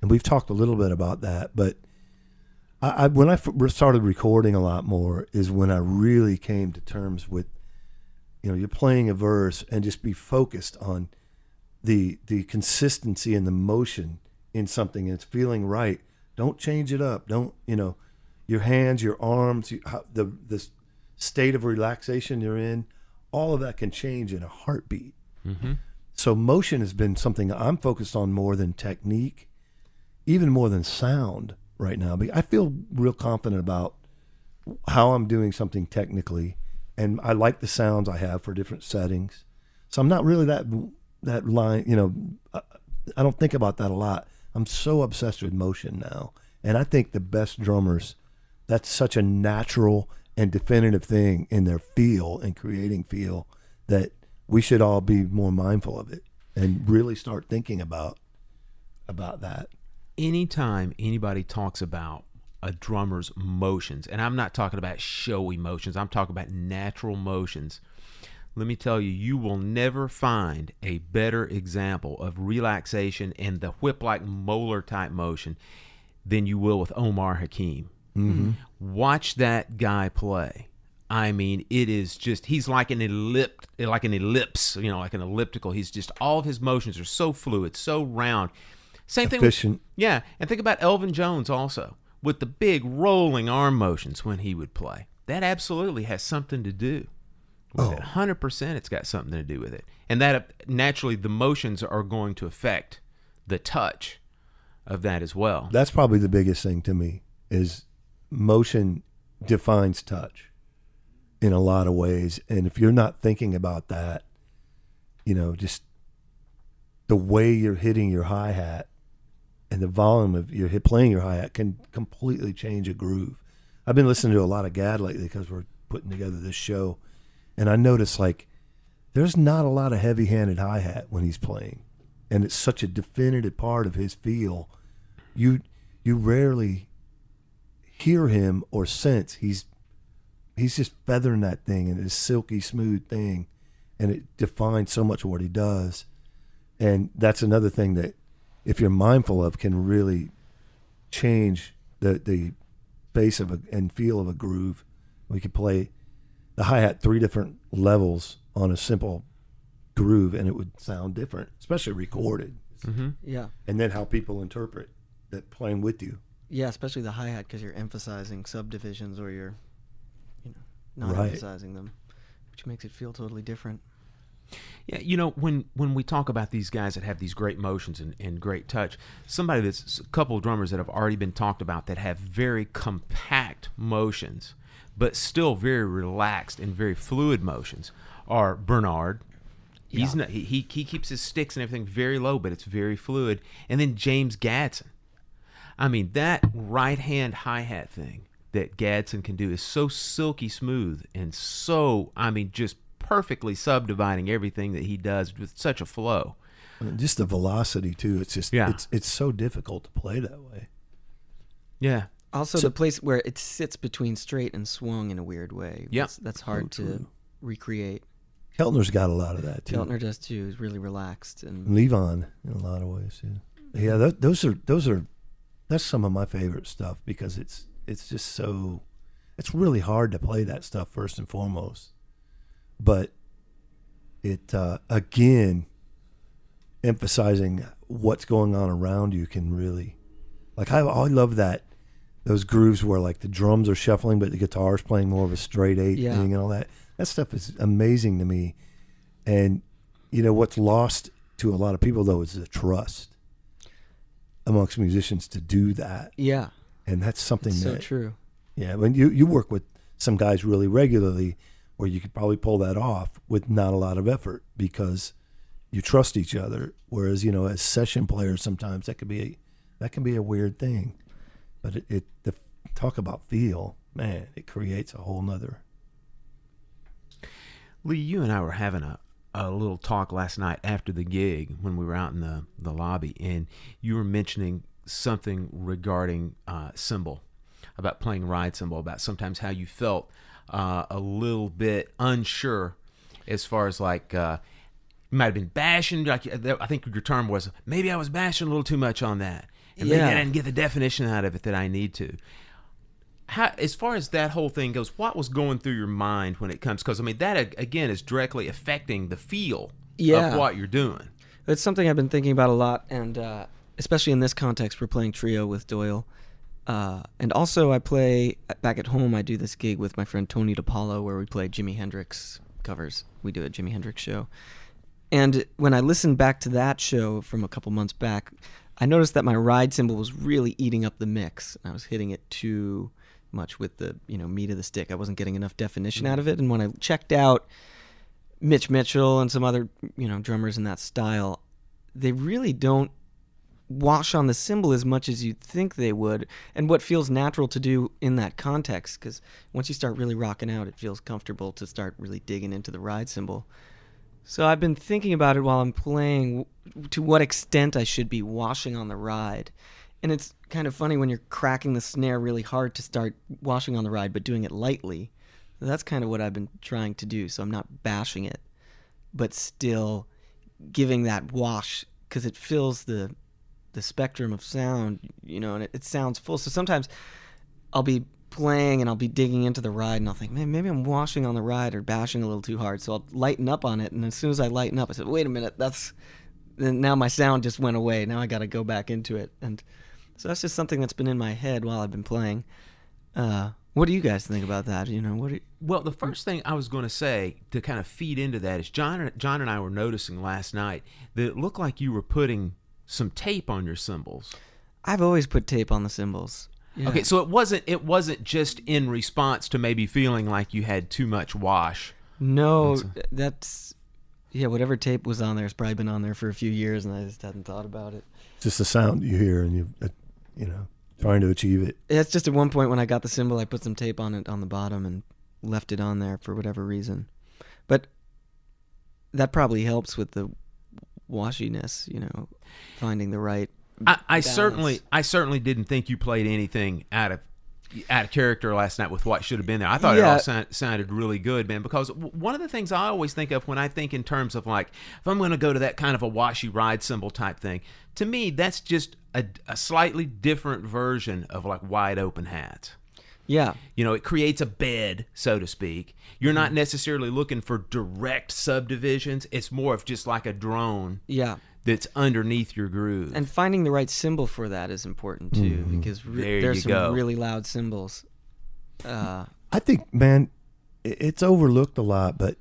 and we've talked a little bit about that, but. When I started recording a lot more is when I really came to terms with, you're playing a verse and just be focused on the consistency and the motion in something and it's feeling right. Don't change it up. Don't, your hands, your arms, the state of relaxation you're in, all of that can change in a heartbeat. So motion has been something I'm focused on more than technique, even more than sound. Right now, I feel real confident about how I'm doing something technically, and I like the sounds I have for different settings. So I'm not really that line. I don't think about that a lot. I'm so obsessed with motion now, and I think the best drummers, that's such a natural and definitive thing in their feel and creating feel that we should all be more mindful of it and really start thinking about that. Anytime anybody talks about a drummer's motions, and I'm not talking about showy motions, I'm talking about natural motions, let me tell you, you will never find a better example of relaxation and the whip-like molar type motion than you will with Omar Hakim. Watch that guy play. I mean, it is just, he's like an ellipse, like an elliptical. He's just, all of his motions are so fluid, so round. Same Efficient. thing. Yeah, and think about Elvin Jones also with the big rolling arm motions when he would play. That absolutely has something to do with it. 100%, it's got something to do with it, and that naturally the motions are going to affect the touch of that as well. That's probably the biggest thing to me is motion defines touch in a lot of ways, and if you're not thinking about that, just the way you're hitting your hi-hat and the volume of your playing your hi-hat can completely change a groove. I've been listening to a lot of Gad lately because we're putting together this show, and I noticed like there's not a lot of heavy-handed hi-hat when he's playing, and it's such a definitive part of his feel. You rarely hear him or sense he's just feathering that thing and it's silky smooth thing, and it defines so much of what he does. And that's another thing that, if you're mindful of, can really change the base and feel of a groove. We could play the hi-hat 3 different levels on a simple groove, and it would sound different, especially recorded. Yeah. And then how people interpret that playing with you. Yeah, especially the hi-hat, because you're emphasizing subdivisions or you're not Right. emphasizing them, which makes it feel totally different. Yeah, when we talk about these guys that have these great motions and great touch, a couple of drummers that have already been talked about that have very compact motions, but still very relaxed and very fluid motions are Bernard. He's not, he keeps his sticks and everything very low, but it's very fluid. And then James Gadsden. I mean, that right hand hi-hat thing that Gadsden can do is so silky smooth and so, I mean, just perfectly subdividing everything that he does with such a flow. Just the velocity too. It's just it's so difficult to play that way. Yeah. Also, the place where it sits between straight and swung in a weird way. Yeah, that's hard to recreate. Keltner's got a lot of that too. Keltner does too. He's really relaxed and Levon in a lot of ways too. Yeah, that's some of my favorite stuff because it's just so it's really hard to play that stuff first and foremost, but it again emphasizing what's going on around you can really I love that. Those grooves where like the drums are shuffling, but the guitar's playing more of a straight 8 thing and all that. That stuff is amazing to me. And you know what's lost to a lot of people though is the trust amongst musicians to do that. Yeah, and that's something so true. Yeah, when you work with some guys really regularly, where you could probably pull that off with not a lot of effort because you trust each other. Whereas as session players, sometimes that can be a weird thing. But the talk about feel, man, it creates a whole nother. Lee, you and I were having a little talk last night after the gig when we were out in the lobby, and you were mentioning something regarding cymbal, about playing ride cymbal, about sometimes how you felt a little bit unsure as far as you might have been bashing. I think your term was, maybe I was bashing a little too much on that. And maybe I didn't get the definition out of it that I need to. As far as that whole thing goes, what was going through your mind when it comes? Because, I mean, that, again, is directly affecting the feel of what you're doing. It's something I've been thinking about a lot, and especially in this context, we're playing trio with Doyle. And also I play, back at home, I do this gig with my friend Tony DePaulo where we play Jimi Hendrix covers. We do a Jimi Hendrix show. And when I listened back to that show from a couple months back, I noticed that my ride cymbal was really eating up the mix. I was hitting it too much with the meat of the stick. I wasn't getting enough definition out of it. And when I checked out Mitch Mitchell and some other drummers in that style, they really don't wash on the cymbal as much as you'd think they would, and what feels natural to do in that context. Because once you start really rocking out, it feels comfortable to start really digging into the ride cymbal. So I've been thinking about it while I'm playing, to what extent I should be washing on the ride. And it's kind of funny when you're cracking the snare really hard to start washing on the ride, but doing it lightly. That's kind of what I've been trying to do. So I'm not bashing it, but still giving that wash, because it fills the spectrum of sound, and it sounds full. So sometimes I'll be playing and I'll be digging into the ride and I'll think, man, maybe I'm washing on the ride or bashing a little too hard. So I'll lighten up on it, and as soon as I lighten up, I said, wait a minute, then now my sound just went away. Now I got to go back into it. And so that's just something that's been in my head while I've been playing. What do you guys think about that? Well, the first thing I was going to say to kind of feed into that is John and I were noticing last night that it looked like you were putting some tape on your cymbals. I've always put tape on the cymbals. Yeah. Okay, so it wasn't just in response to maybe feeling like you had too much wash. No, whatever tape was on there has probably been on there for a few years, and I just hadn't thought about it. Just the sound you hear, and you trying to achieve it. It's just at one point when I got the cymbal, I put some tape on it on the bottom and left it on there for whatever reason. But that probably helps with the washiness, finding the right. I certainly didn't think you played anything out of character last night with what should have been there. I thought it all sounded really good, man, because one of the things I always think of when I think in terms of if I'm going to go to that kind of a washy ride cymbal type thing, to me that's just a slightly different version of wide open hats. Yeah. It creates a bed, so to speak. You're not necessarily looking for direct subdivisions. It's more of just like a drone. Yeah. That's underneath your groove. And finding the right cymbal for that is important too, because there's some really loud cymbals. I think, man, it's overlooked a lot, but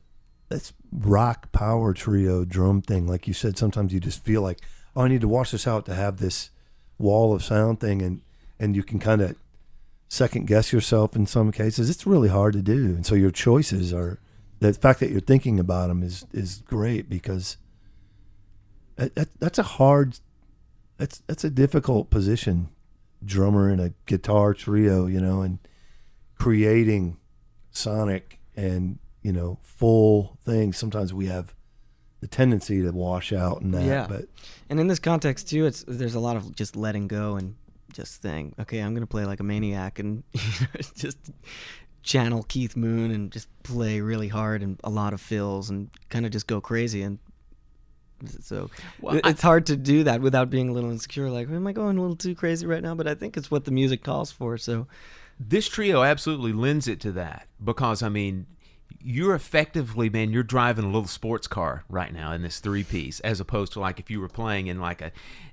that's rock power trio drum thing. Like you said, sometimes you just feel like, I need to wash this out to have this wall of sound thing, and you can kind of second guess yourself in some cases. It's really hard to do, and so your choices are, the fact that you're thinking about them is great, because that's a difficult position, drummer in a guitar trio, and creating sonic and, full things, sometimes we have the tendency to wash out and that. Yeah. But And in this context too, there's a lot of just letting go and just saying, okay, I'm gonna play like a maniac and just channel Keith Moon and just play really hard and a lot of fills and kind of just go crazy. And so it's hard to do that without being a little insecure, like, am I going a little too crazy right now? But I think it's what the music calls for. So this trio absolutely lends it to that, because I mean, you're effectively, man, you're driving a little sports car right now in this 3-piece, as opposed to like if you were playing in like a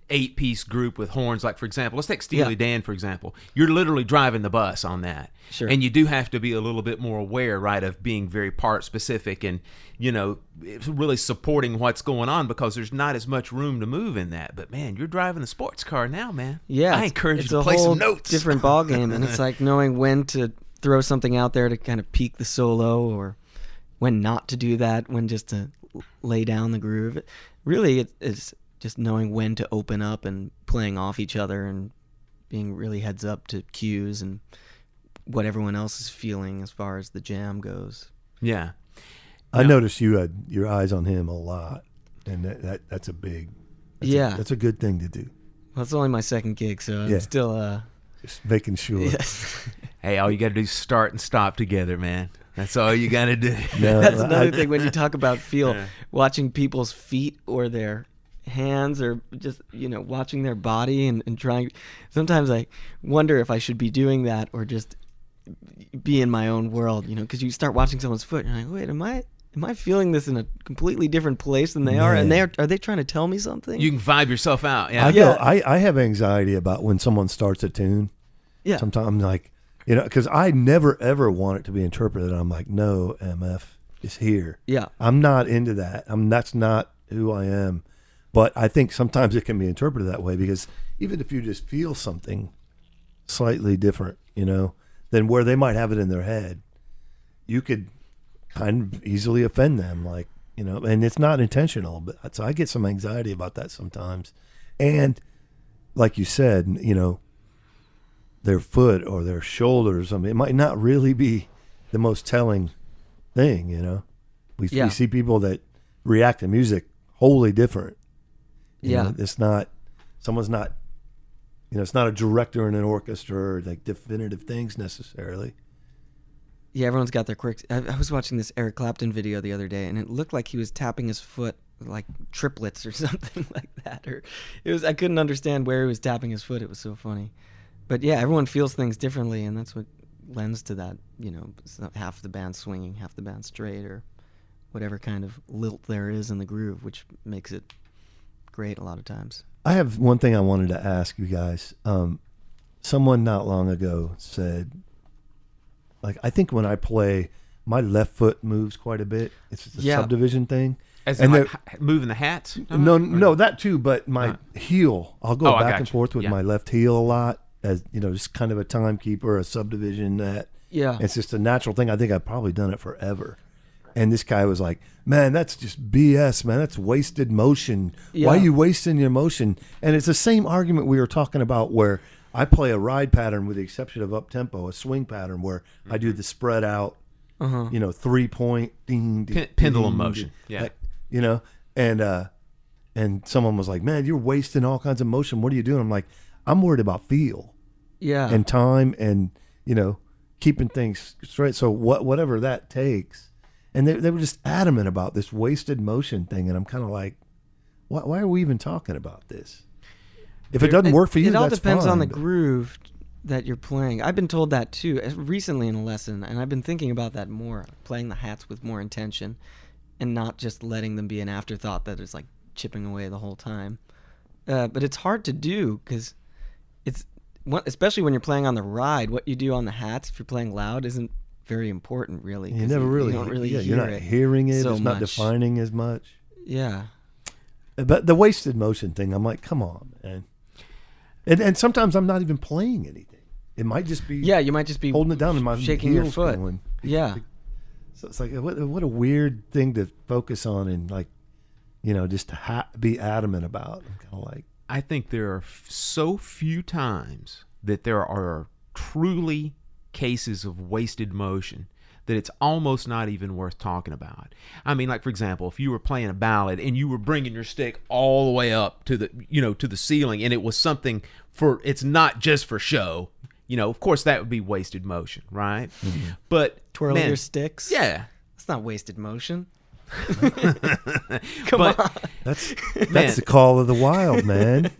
8-piece group with horns. Like, for example, let's take Steely Dan, for example. You're literally driving the bus on that. Sure. And you do have to be a little bit more aware, right, of being very part specific and, really supporting what's going on, because there's not as much room to move in that. But man, you're driving a sports car now, man. Yeah. I encourage you to it's play a whole some notes. different ball game. And it's like knowing when to throw something out there to kind of peak the solo, or when not to do that, when just to lay down the groove. Really, it's just knowing when to open up and playing off each other and being really heads up to cues and what everyone else is feeling as far as the jam goes. Yeah. I noticed you had your eyes on him a lot, and that's a good thing to do. Well, it's only my second gig, so I'm still just making sure. Yes. Hey, all you got to do is start and stop together, man. That's all you got to do. No, that's another thing when you talk about feel, watching people's feet or their hands, or just watching their body and trying. Sometimes I wonder if I should be doing that or just be in my own world, because you start watching someone's foot and you're like, wait, am I feeling this in a completely different place than they are? And are they trying to tell me something? You can vibe yourself out. Yeah. I have anxiety about when someone starts a tune. Yeah. Sometimes I'm like, because I never ever want it to be interpreted. I'm like, no, MF is here. Yeah. I'm not into that. That's not who I am. But I think sometimes it can be interpreted that way, because even if you just feel something slightly different, than where they might have it in their head, you could kind of easily offend them, like, and it's not intentional. But so I get some anxiety about that sometimes. And like you said, their foot or their shoulders, it might not really be the most telling thing, We see people that react to music wholly different. It's not, someone's not, it's not a director in an orchestra or like definitive things necessarily. Yeah, everyone's got their quirks. I was watching this Eric Clapton video the other day, and it looked like he was tapping his foot like triplets or something like that. Or I couldn't understand where he was tapping his foot. It was so funny. But yeah, everyone feels things differently, and that's what lends to that. It's not half the band swinging, half the band straight, or whatever kind of lilt there is in the groove, which makes it great a lot of times. I have one thing I wanted to ask you guys. Someone not long ago said, like, I think when I play, my left foot moves quite a bit. It's a subdivision thing. As in, like, moving the hats? No, that too, but my heel, I'll go back and forth with my left heel a lot, as, just kind of a timekeeper, a subdivision that. Yeah. It's just a natural thing. I think I've probably done it forever. And this guy was like, man, that's just BS, man. That's wasted motion. Yeah. Why are you wasting your motion? And it's the same argument we were talking about where I play a ride pattern with the exception of up-tempo, a swing pattern where I do the spread out, 3-point, ding, ding, pendulum ding, motion. ding, and someone was like, man, you're wasting all kinds of motion. What are you doing? I'm like, I'm worried about feel and time and, keeping things straight. So whatever that takes. And they were just adamant about this wasted motion thing. And I'm kind of like, why are we even talking about this? If it doesn't work for you, it all that's depends fine, on the groove that you're playing. I've been told that too recently in a lesson, and I've been thinking about that more, playing the hats with more intention and not just letting them be an afterthought that is like chipping away the whole time. But it's hard to do because especially when you're playing on the ride, what you do on the hats, if you're playing loud, isn't very important, really. You never really, you don't really hear you're not it hearing it. so It's not much. defining as much. Yeah. But the wasted motion thing, I'm like, come on, man. And sometimes I'm not even playing anything. It might just be you might just be holding it down and my shaking your heels foot. going. Yeah. So it's like what a weird thing to focus on and like, just to be adamant about. I'm kind of like, I think there are so few times that there are truly cases of wasted motion that it's almost not even worth talking about. I mean, like, for example, if you were playing a ballad and you were bringing your stick all the way up to the, to the ceiling, and it was something it's not just for show, of course that would be wasted motion, right? Mm-hmm. But twirling your sticks? Yeah. That's not wasted motion. Come on. That's the call of the wild, man.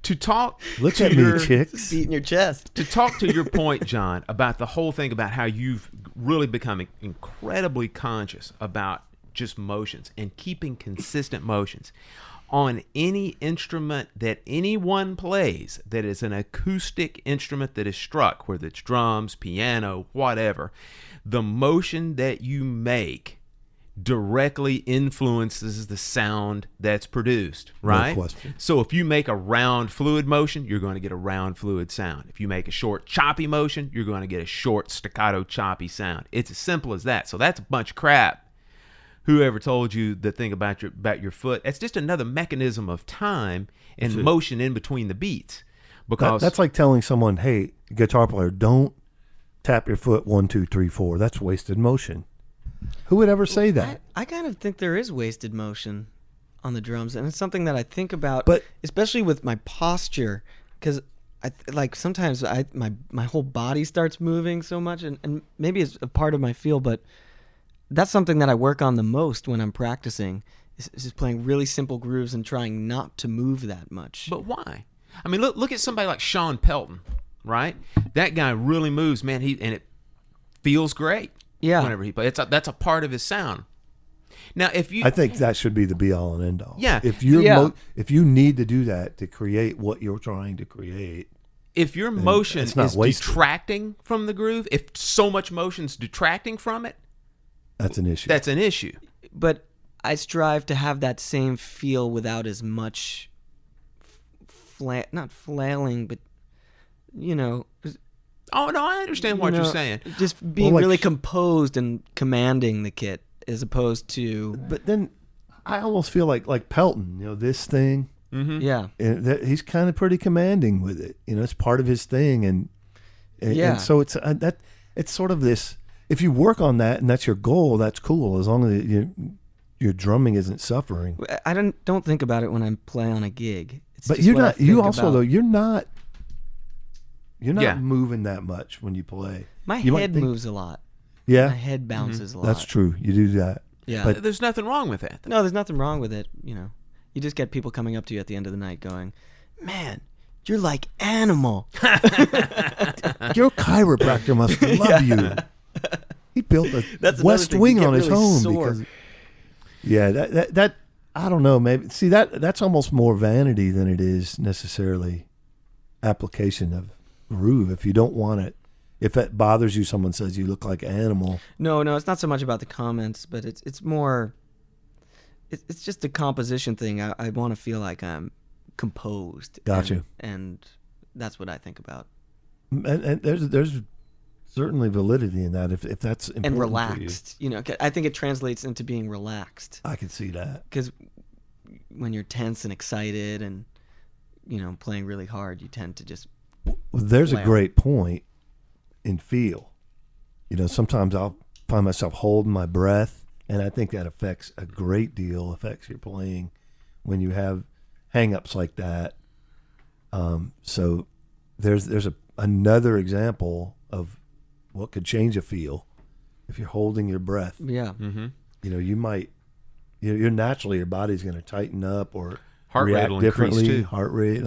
To talk Look to at your, me, chicks. Beating your chest. To talk to your point, John, about the whole thing about how you've really become incredibly conscious about just motions and keeping consistent motions on any instrument that anyone plays that is an acoustic instrument that is struck, whether it's drums, piano, whatever. The motion that you make directly influences the sound that's produced, right? No question. So if you make a round fluid motion, you're going to get a round fluid sound. If you make a short choppy motion, you're going to get a short staccato choppy sound. It's as simple as that. So that's a bunch of crap. Whoever told you the thing about your foot, it's just another mechanism of time and motion in between the beats. Because that's like telling someone, hey, guitar player, don't tap your foot 1, 2, 3, 4. That's wasted motion. Who would ever say that? I kind of think there is wasted motion on the drums, and it's something that I think about, but especially with my posture, because sometimes my whole body starts moving so much, and maybe it's a part of my feel, but that's something that I work on the most when I'm practicing, is just playing really simple grooves and trying not to move that much. But why? I mean, look at somebody like Sean Pelton, right? That guy really moves, man. And it feels great. Yeah. Whenever he plays, that's a part of his sound. Now, I think that should be the be all and end all. Yeah. If you need to do that to create what you're trying to create, if your motion is detracting from the groove, if so much motion's detracting from it, that's an issue. That's an issue. But I strive to have that same feel without as much not flailing, but Oh, no, I understand what you're saying. Just being really composed and commanding the kit as opposed to... But then I almost feel like Pelton, this thing. Mm-hmm. Yeah. And he's kind of pretty commanding with it. It's part of his thing. And so it's sort of this, if you work on that and that's your goal, that's cool. As long as your drumming isn't suffering. I don't think about it when I play on a gig. It's but just you're what I not, think you also, about. though, you're not moving that much when you play. My head moves a lot. Yeah. My head bounces a lot. That's true. You do that. Yeah. But there's nothing wrong with that. No, there's nothing wrong with it. You just get people coming up to you at the end of the night going, man, you're like Animal. Your chiropractor must love you. He built a West Wing on his home because that I don't know, maybe see that's almost more vanity than it is necessarily application of groove. If you don't want it, if it bothers you, someone says you look like Animal. No, it's not so much about the comments, but it's more. It's just a composition thing. I want to feel like I'm composed. Gotcha. And that's what I think about. And there's certainly validity in that if that's important and relaxed. To you. I think it translates into being relaxed. I can see that because when you're tense and excited and playing really hard, you tend to just. Well, there's a great point in feel. Sometimes I'll find myself holding my breath, and I think that affects your playing when you have hang-ups like that. So there's another example of what could change a feel if you're holding your breath. Yeah. Mm-hmm. You might, you're naturally, your body's going to tighten up or heart rate react will differently. Increase too. Heart rate.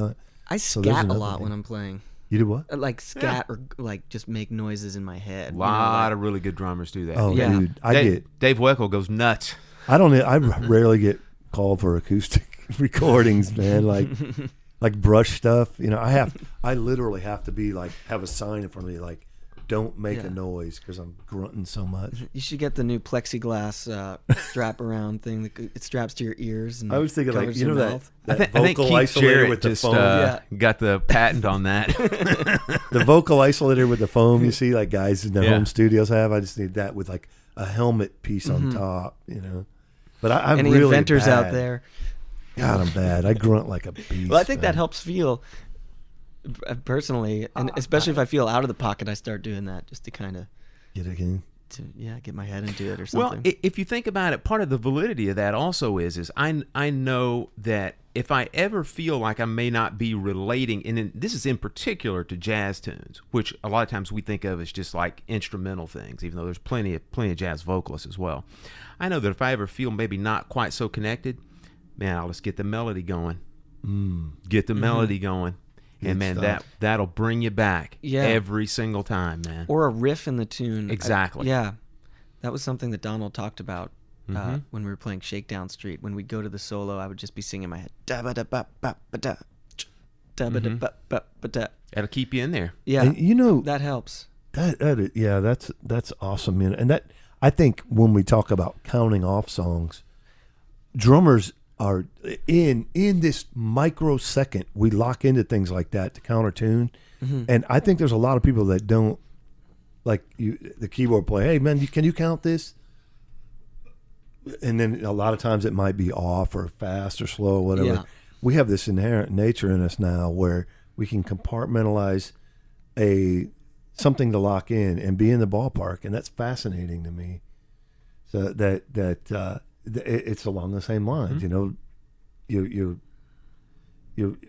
I scat a lot when I'm playing. You do what? Like scat or like just make noises in my head. A lot of really good drummers do that. Oh, yeah. Dude, Dave Weckl goes nuts. I rarely get called for acoustic recordings, man. Like brush stuff. I literally have to be have a sign in front of me don't make a noise because I'm grunting so much. You should get the new plexiglass strap around thing that it straps to your ears. And I was thinking covers your mouth. I think Keith isolator Jarrett with the just foam. got the patent on that. The vocal isolator with the foam, you see, guys in their home studios have. I just need that with a helmet piece on top, But I'm Any really inventors bad. out there? God, I'm bad. I grunt like a beast. Well, I think that helps feel. Personally, and especially if I feel out of the pocket, I start doing that just to kind of Get it in. get my head into it or Well, something. if you think about it, part of the validity of that also is I know that if I ever feel like I may not be relating, and this is in particular to jazz tunes, which a lot of times we think of as just like instrumental things, even though there's plenty of jazz vocalists as well. I know that if I ever feel maybe not quite so connected, man, I'll just get the melody going. Get the melody going. And man, that'll bring you back every single time, man. Or a riff in the tune. Exactly. That was something that Donald talked about when we were playing Shakedown Street. When we'd go to the solo, I would just be singing in my head. Da-ba-da-ba-ba-ba-da, da-ba-da-ba-ba-ba-da. That'll keep you in there. Yeah, And, that helps. That's awesome. And that, I think when we talk about counting off songs, drummers are in this microsecond, we lock into things like that to counter tune. And I think there's a lot of people that don't, like the keyboard player, hey man, can you count this? And then a lot of times it might be off or fast or slow or whatever. We have this inherent nature in us now where we can compartmentalize something to lock in and be in the ballpark, and that's fascinating to me. So it's along the same lines, you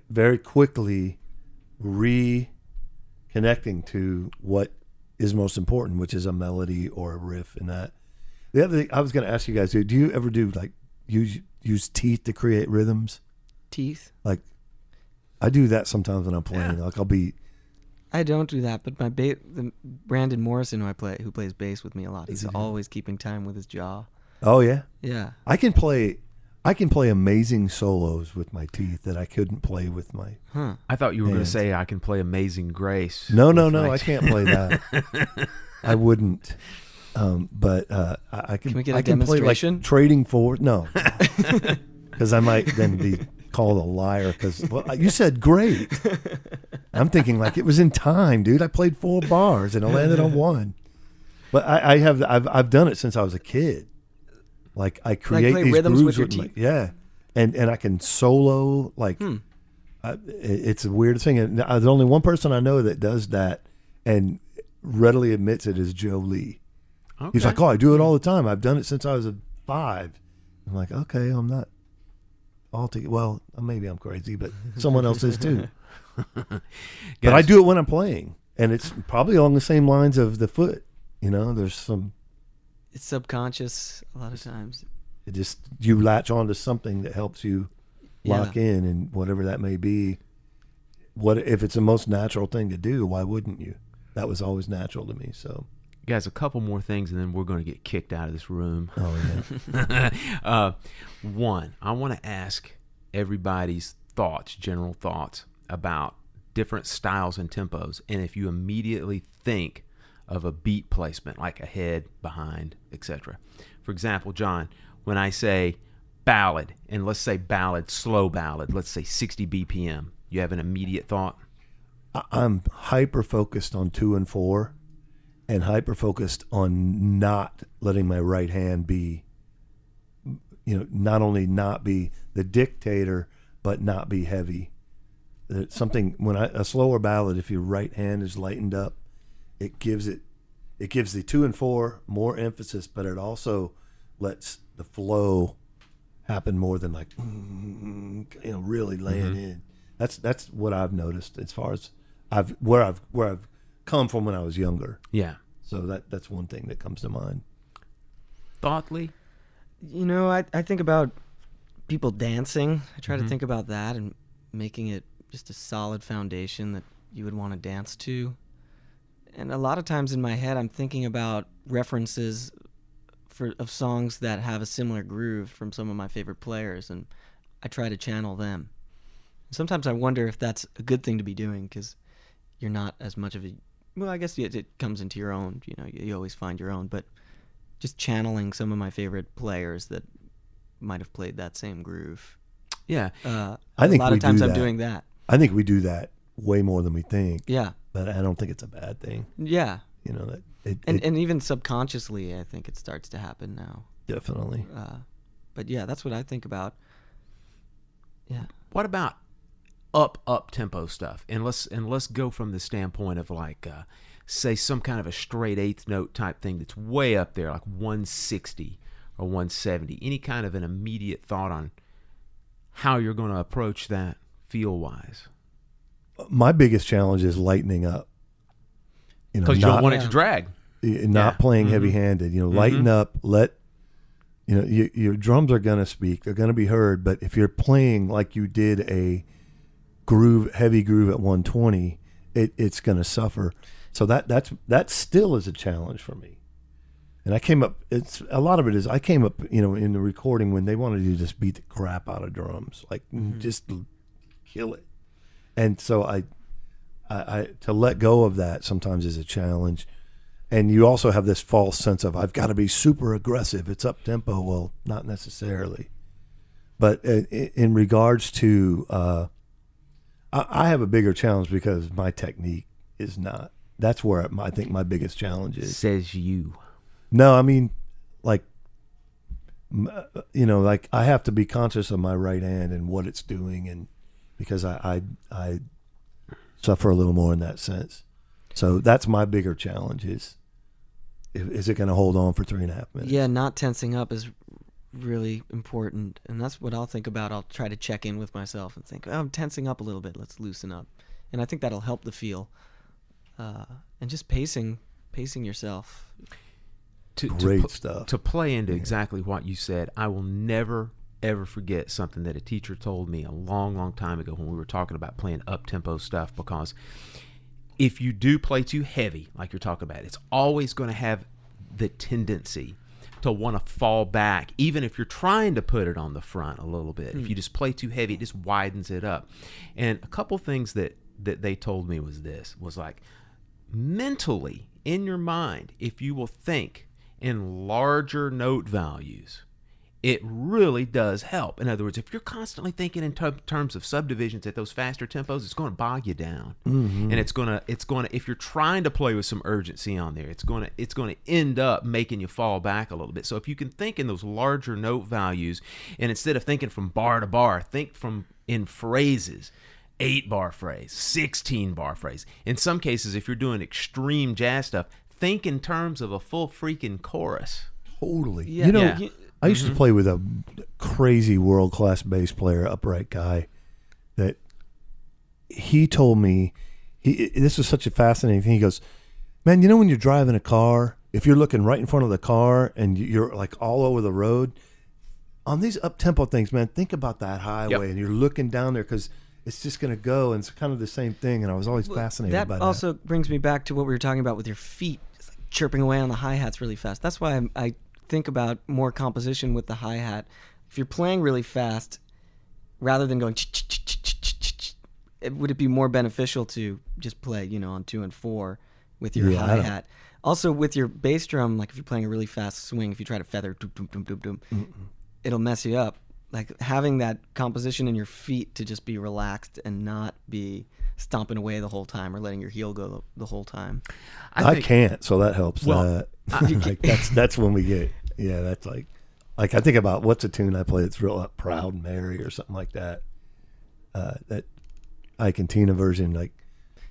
very quickly reconnecting to what is most important, which is a melody or a riff. And that the other thing I was going to ask you guys, do you ever do like use teeth to create rhythms? Teeth? Like I do that sometimes when I'm playing. Like I don't do that, but the Brandon Morrison who plays bass with me a lot, he's always keeping time with his jaw. Oh yeah? Yeah. I can play amazing solos with my teeth that I couldn't play with my I thought you were going to say I can play Amazing Grace. No, I can't play that. I wouldn't. But I can. Can we get a I can demonstration? Play like Trading Forward. No, because I might then be called a liar. Because you said great. I'm thinking like it was in time, dude. I played 4 bars and I landed on 1. But I've done it since I was a kid. Like I create play these rhythms grooves with your teeth. And I can solo like. It's the weirdest thing. And there's only one person I know that does that and readily admits it is Joe Lee. Okay. He's like, oh, I do it all the time. I've done it since I was 5. I'm like, okay, I'm not all together. Well, maybe I'm crazy, but someone else is too. But I do it when I'm playing, and it's probably along the same lines of the foot. There's some. It's subconscious a lot of times. It just you latch onto something that helps you lock in, and whatever that may be. What if it's the most natural thing to do? Why wouldn't you? That was always natural to me. So. Guys, a couple more things, and then we're going to get kicked out of this room. Oh, yeah. One, I want to ask everybody's general thoughts about different styles and tempos, and if you immediately think of a beat placement, like ahead, behind, etc. For example, John, when I say ballad, and let's say ballad, slow ballad, let's say 60 BPM, you have an immediate thought? I'm hyper-focused on 2 and 4. And hyper-focused on not letting my right hand be, not only not be the dictator, but not be heavy. Something a slower ballad, if your right hand is lightened up, it gives the 2 and 4 more emphasis, but it also lets the flow happen more than like, really laying in. That's what I've noticed as far as where I've come from when I was younger. Yeah. So that's one thing that comes to mind. Thoughtly? I think about people dancing. I try to think about that and making it just a solid foundation that you would want to dance to. And a lot of times in my head, I'm thinking about references of songs that have a similar groove from some of my favorite players, and I try to channel them. Sometimes I wonder if that's a good thing to be doing, because you're not as much of a... Well, I guess it comes into your own, you always find your own, but just channeling some of my favorite players that might have played that same groove. Yeah. I think a lot of times I'm doing that. I think we do that way more than we think. Yeah. But I don't think it's a bad thing. Yeah. And even subconsciously, I think it starts to happen now. Definitely. But yeah, that's what I think about. Yeah. What about up tempo stuff, and let's go from the standpoint of like say some kind of a straight eighth note type thing that's way up there, like 160 or 170. Any kind of an immediate thought on how you're going to approach that feel wise? My biggest challenge is lightening up. Because you don't want it to drag. Not playing heavy-handed. Lighten up. Your drums are going to speak. They're going to be heard. But if you're playing like you did a heavy groove at 120, it's going to suffer. So that still is a challenge for me. And I came up. A lot of it is I came up. In the recording when they wanted you to just beat the crap out of drums, like just kill it. And so I to let go of that sometimes is a challenge. And you also have this false sense of I've got to be super aggressive. It's up tempo. Well, not necessarily. But in regards to, I have a bigger challenge because my technique is not. That's where I think my biggest challenge is. Says you. No, I mean, like I have to be conscious of my right hand and what it's doing, and because I suffer a little more in that sense. So that's my bigger challenge is it going to hold on for 3.5 minutes? Yeah, not tensing up is really important. And that's what I'll think about. I'll try to check in with myself and think, I'm tensing up a little bit. Let's loosen up. And I think that'll help the feel. And just pacing yourself. Great stuff. To play into exactly what you said, I will never, ever forget something that a teacher told me a long, long time ago when we were talking about playing up-tempo stuff, because if you do play too heavy, like you're talking about, it's always going to have the tendency to want to fall back, even if you're trying to put it on the front a little bit. If you just play too heavy, it just widens it up. And a couple things that they told me was like, mentally, in your mind, if you will think in larger note values, it really does help. In other words, if you're constantly thinking in terms of subdivisions at those faster tempos, it's going to bog you down, and it's going to if you're trying to play with some urgency on there, it's going to end up making you fall back a little bit. So if you can think in those larger note values, and instead of thinking from bar to bar, think in phrases. 8-bar phrase, 16-bar phrase. In some cases, if you're doing extreme jazz stuff, think in terms of a full freaking chorus. Totally. Yeah. I used to play with a crazy world-class bass player, upright guy, that he told me, this was such a fascinating thing. He goes, man, when you're driving a car, if you're looking right in front of the car and you're like all over the road, on these up-tempo things, man, think about that highway and you're looking down there because it's just going to go, and it's kind of the same thing, and I was always fascinated by that. That also brings me back to what we were talking about with your feet, just like chirping away on the hi-hats really fast. That's why I think about more composition with the hi-hat. If you're playing really fast, rather than going would it be more beneficial to just play, on 2 and 4 with your hi-hat? Also with your bass drum, like if you're playing a really fast swing, if you try to feather, doom, doom, doom, doom, doom, it'll mess you up. Like having that composition in your feet to just be relaxed and not be stomping away the whole time or letting your heel go the whole time. I can't, so that helps. Well, like that's when we get, that's like I think about what's a tune I play that's real Proud Mary or something like that. That Ike and Tina version, like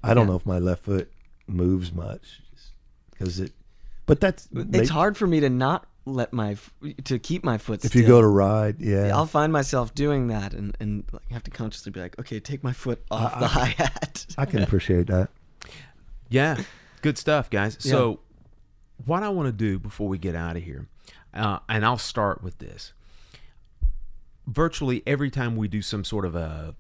I don't know if my left foot moves much because it's hard for me to not to keep my foot still. If you go to ride, I'll find myself doing that and like have to consciously be like, okay, take my foot off the hi-hat. I can appreciate that. Yeah, good stuff, guys. Yeah. So what I want to do before we get out of here, and I'll start with this. Virtually every time we do some sort of a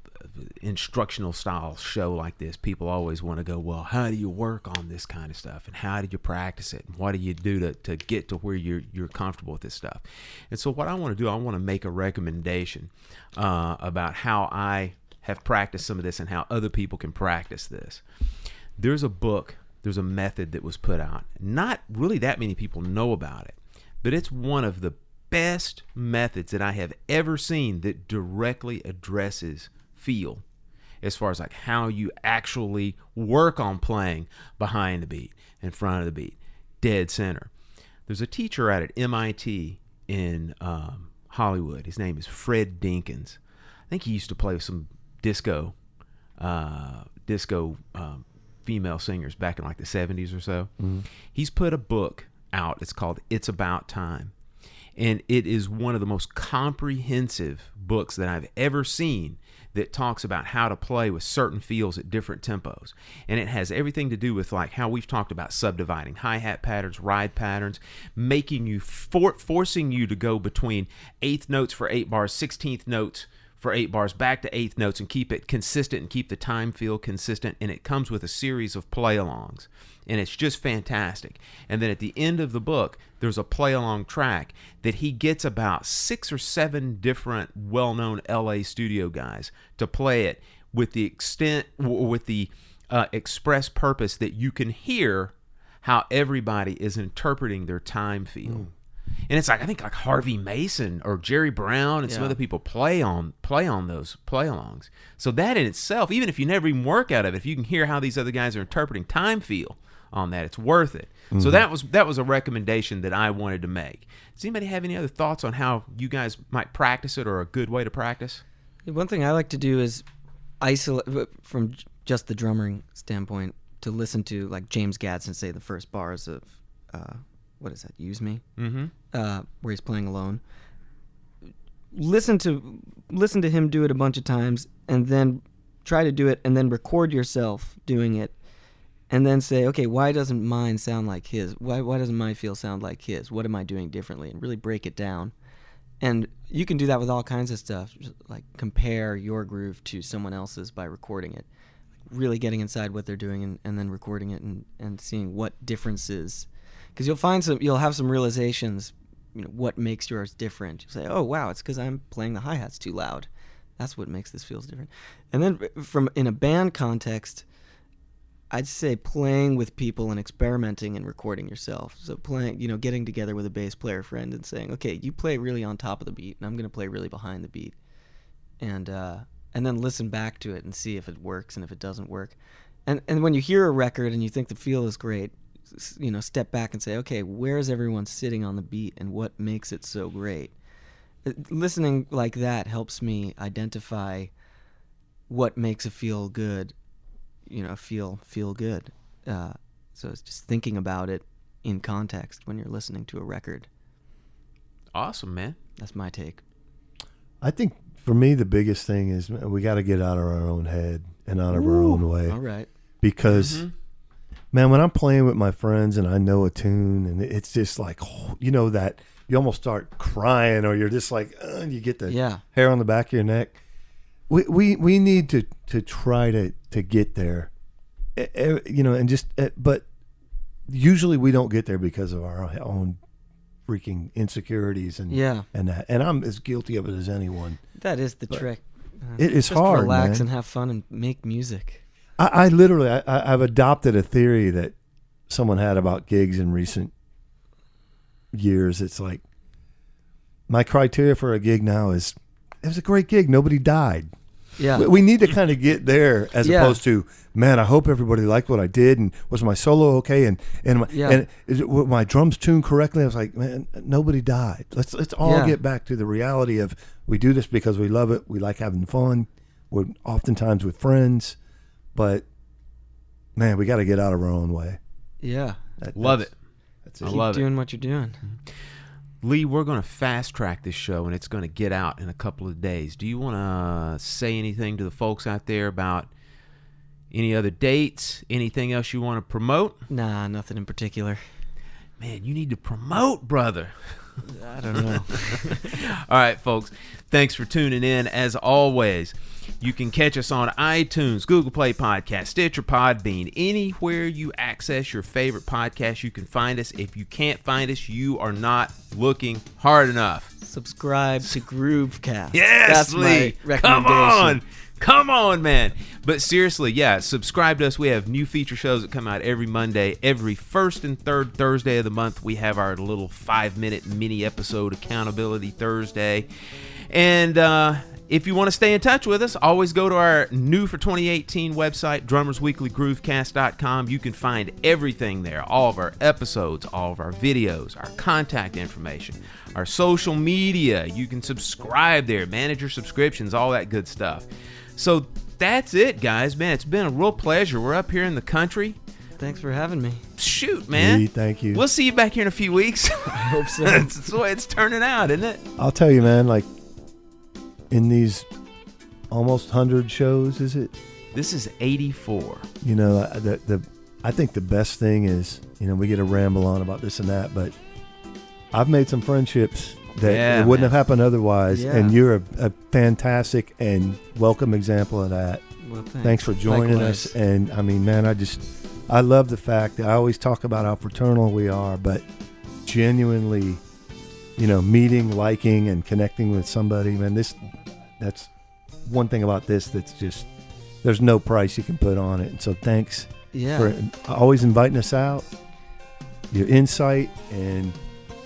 instructional style show like this, people always want to go, well, how do you work on this kind of stuff, and how did you practice it, and what do you do to get to where you're comfortable with this stuff? And so what I want to do, I want to make a recommendation about how I have practiced some of this and how other people can practice this. There's a book, there's a method that was put out. Not really that many people know about it, but it's one of the best methods that I have ever seen that directly addresses feel, as far as like how you actually work on playing behind the beat, in front of the beat, dead center. There's a teacher at MIT in Hollywood. His name is Fred Dinkins. I think he used to play with some disco disco female singers back in like the 70s or so. He's put a book out. It's called It's About Time. And it is one of the most comprehensive books that I've ever seen that talks about how to play with certain feels at different tempos. And it has everything to do with like how we've talked about subdividing hi-hat patterns, ride patterns, making you, forcing you to go between 8th notes for 8 bars, 16th notes for 8 bars, back to 8th notes, and keep it consistent and keep the time feel consistent. And it comes with a series of play-alongs. And it's just fantastic. And then at the end of the book, there's a play-along track that he gets about 6 or 7 different well-known LA studio guys to play it with the express purpose that you can hear how everybody is interpreting their time feel. And it's like, I think like Harvey Mason or Jerry Brown and some other people play on those play-alongs. So that in itself, even if you never even work out of it, if you can hear how these other guys are interpreting time feel on that, it's worth it. So that was a recommendation that I wanted to make. Does anybody have any other thoughts on how you guys might practice it or a good way to practice? One thing I like to do is isolate from just the drumming standpoint, to listen to like James Gadsden say the first bars of what is that? Use Me, where he's playing alone. Listen to him do it a bunch of times, and then try to do it, and then record yourself doing it. And then say, okay, why doesn't mine sound like his? Why doesn't my feel sound like his? What am I doing differently? And really break it down. And you can do that with all kinds of stuff, like compare your groove to someone else's by recording it. Really getting inside what they're doing and then recording it and seeing what differences. Because you'll have some realizations, what makes yours different. You say, oh, wow, it's because I'm playing the hi-hats too loud. That's what makes this feel different. And then in a band context, I'd say playing with people and experimenting and recording yourself. So playing, getting together with a bass player friend and saying, okay, you play really on top of the beat, and I'm going to play really behind the beat. And then listen back to it and see if it works and if it doesn't work. And when you hear a record and you think the feel is great, step back and say, okay, where is everyone sitting on the beat and what makes it so great? Listening like that helps me identify what makes a feel good. Feel good. So it's just thinking about it in context when you're listening to a record. Awesome, man. That's my take. I think for me the biggest thing is we got to get out of our own head and out of our own way. All right. Because, man, when I'm playing with my friends and I know a tune and it's just like, that you almost start crying or you're just like, you get the hair on the back of your neck. We need to try to get there, and just but usually we don't get there because of our own freaking insecurities and that, and I'm as guilty of it as anyone. That is the trick. It is just hard. Relax man. And have fun and make music. I literally I've adopted a theory that someone had about gigs in recent years. It's like my criteria for a gig now is it was a great gig. Nobody died. Yeah. We need to kind of get there as opposed to, man, I hope everybody liked what I did. And was my solo okay? And were my drums tuned correctly? I was like, man, nobody died. Let's all get back to the reality of we do this because we love it. We like having fun. We're oftentimes with friends. But, man, we got to get out of our own way. Yeah. Love it. That's it. I love it. Keep doing what you're doing. Lee, we're going to fast track this show, and it's going to get out in a couple of days. Do you want to say anything to the folks out there about any other dates, anything else you want to promote? Nah, nothing in particular. Man, you need to promote, brother. I don't know. All right, folks. Thanks for tuning in. As always, you can catch us on iTunes, Google Play Podcast, Stitcher, Podbean, anywhere you access your favorite podcast, you can find us. If you can't find us, you are not looking hard enough. Subscribe to Groovecast. Yes, that's Lee. My recommendation. Come on, man. But seriously, subscribe to us. We have new feature shows that come out every Monday. Every first and third Thursday of the month, we have our little 5-minute mini episode, Accountability Thursday. And if you want to stay in touch with us, always go to our new for 2018 website, drummersweeklygroovecast.com. You can find everything there, all of our episodes, all of our videos, our contact information, our social media. You can subscribe there, manage your subscriptions, all that good stuff. So that's it, guys. Man, it's been a real pleasure. We're up here in the country. Thanks for having me. Shoot, man. Lee, thank you. We'll see you back here in a few weeks. I hope so. That's the way it's turning out, isn't it? I'll tell you, man, like in these almost 100 shows, is it? This is 84. You know, I think the best thing is, you know, we get a ramble on about this and that, but I've made some friendships that it wouldn't have happened otherwise, and you're a fantastic and welcome example of that. Well, thanks for joining us. And I mean, man, I love the fact that I always talk about how fraternal we are, but genuinely, you know, meeting, liking, and connecting with somebody, man, that's one thing about this that's just, there's no price you can put on it. And so thanks for always inviting us out, your insight and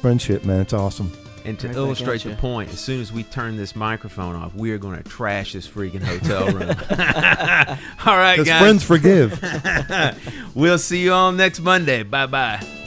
friendship, man. It's awesome. And to illustrate the point, as soon as we turn this microphone off, we are going to trash this freaking hotel room. All right, guys. Friends forgive. We'll see you all next Monday. Bye-bye.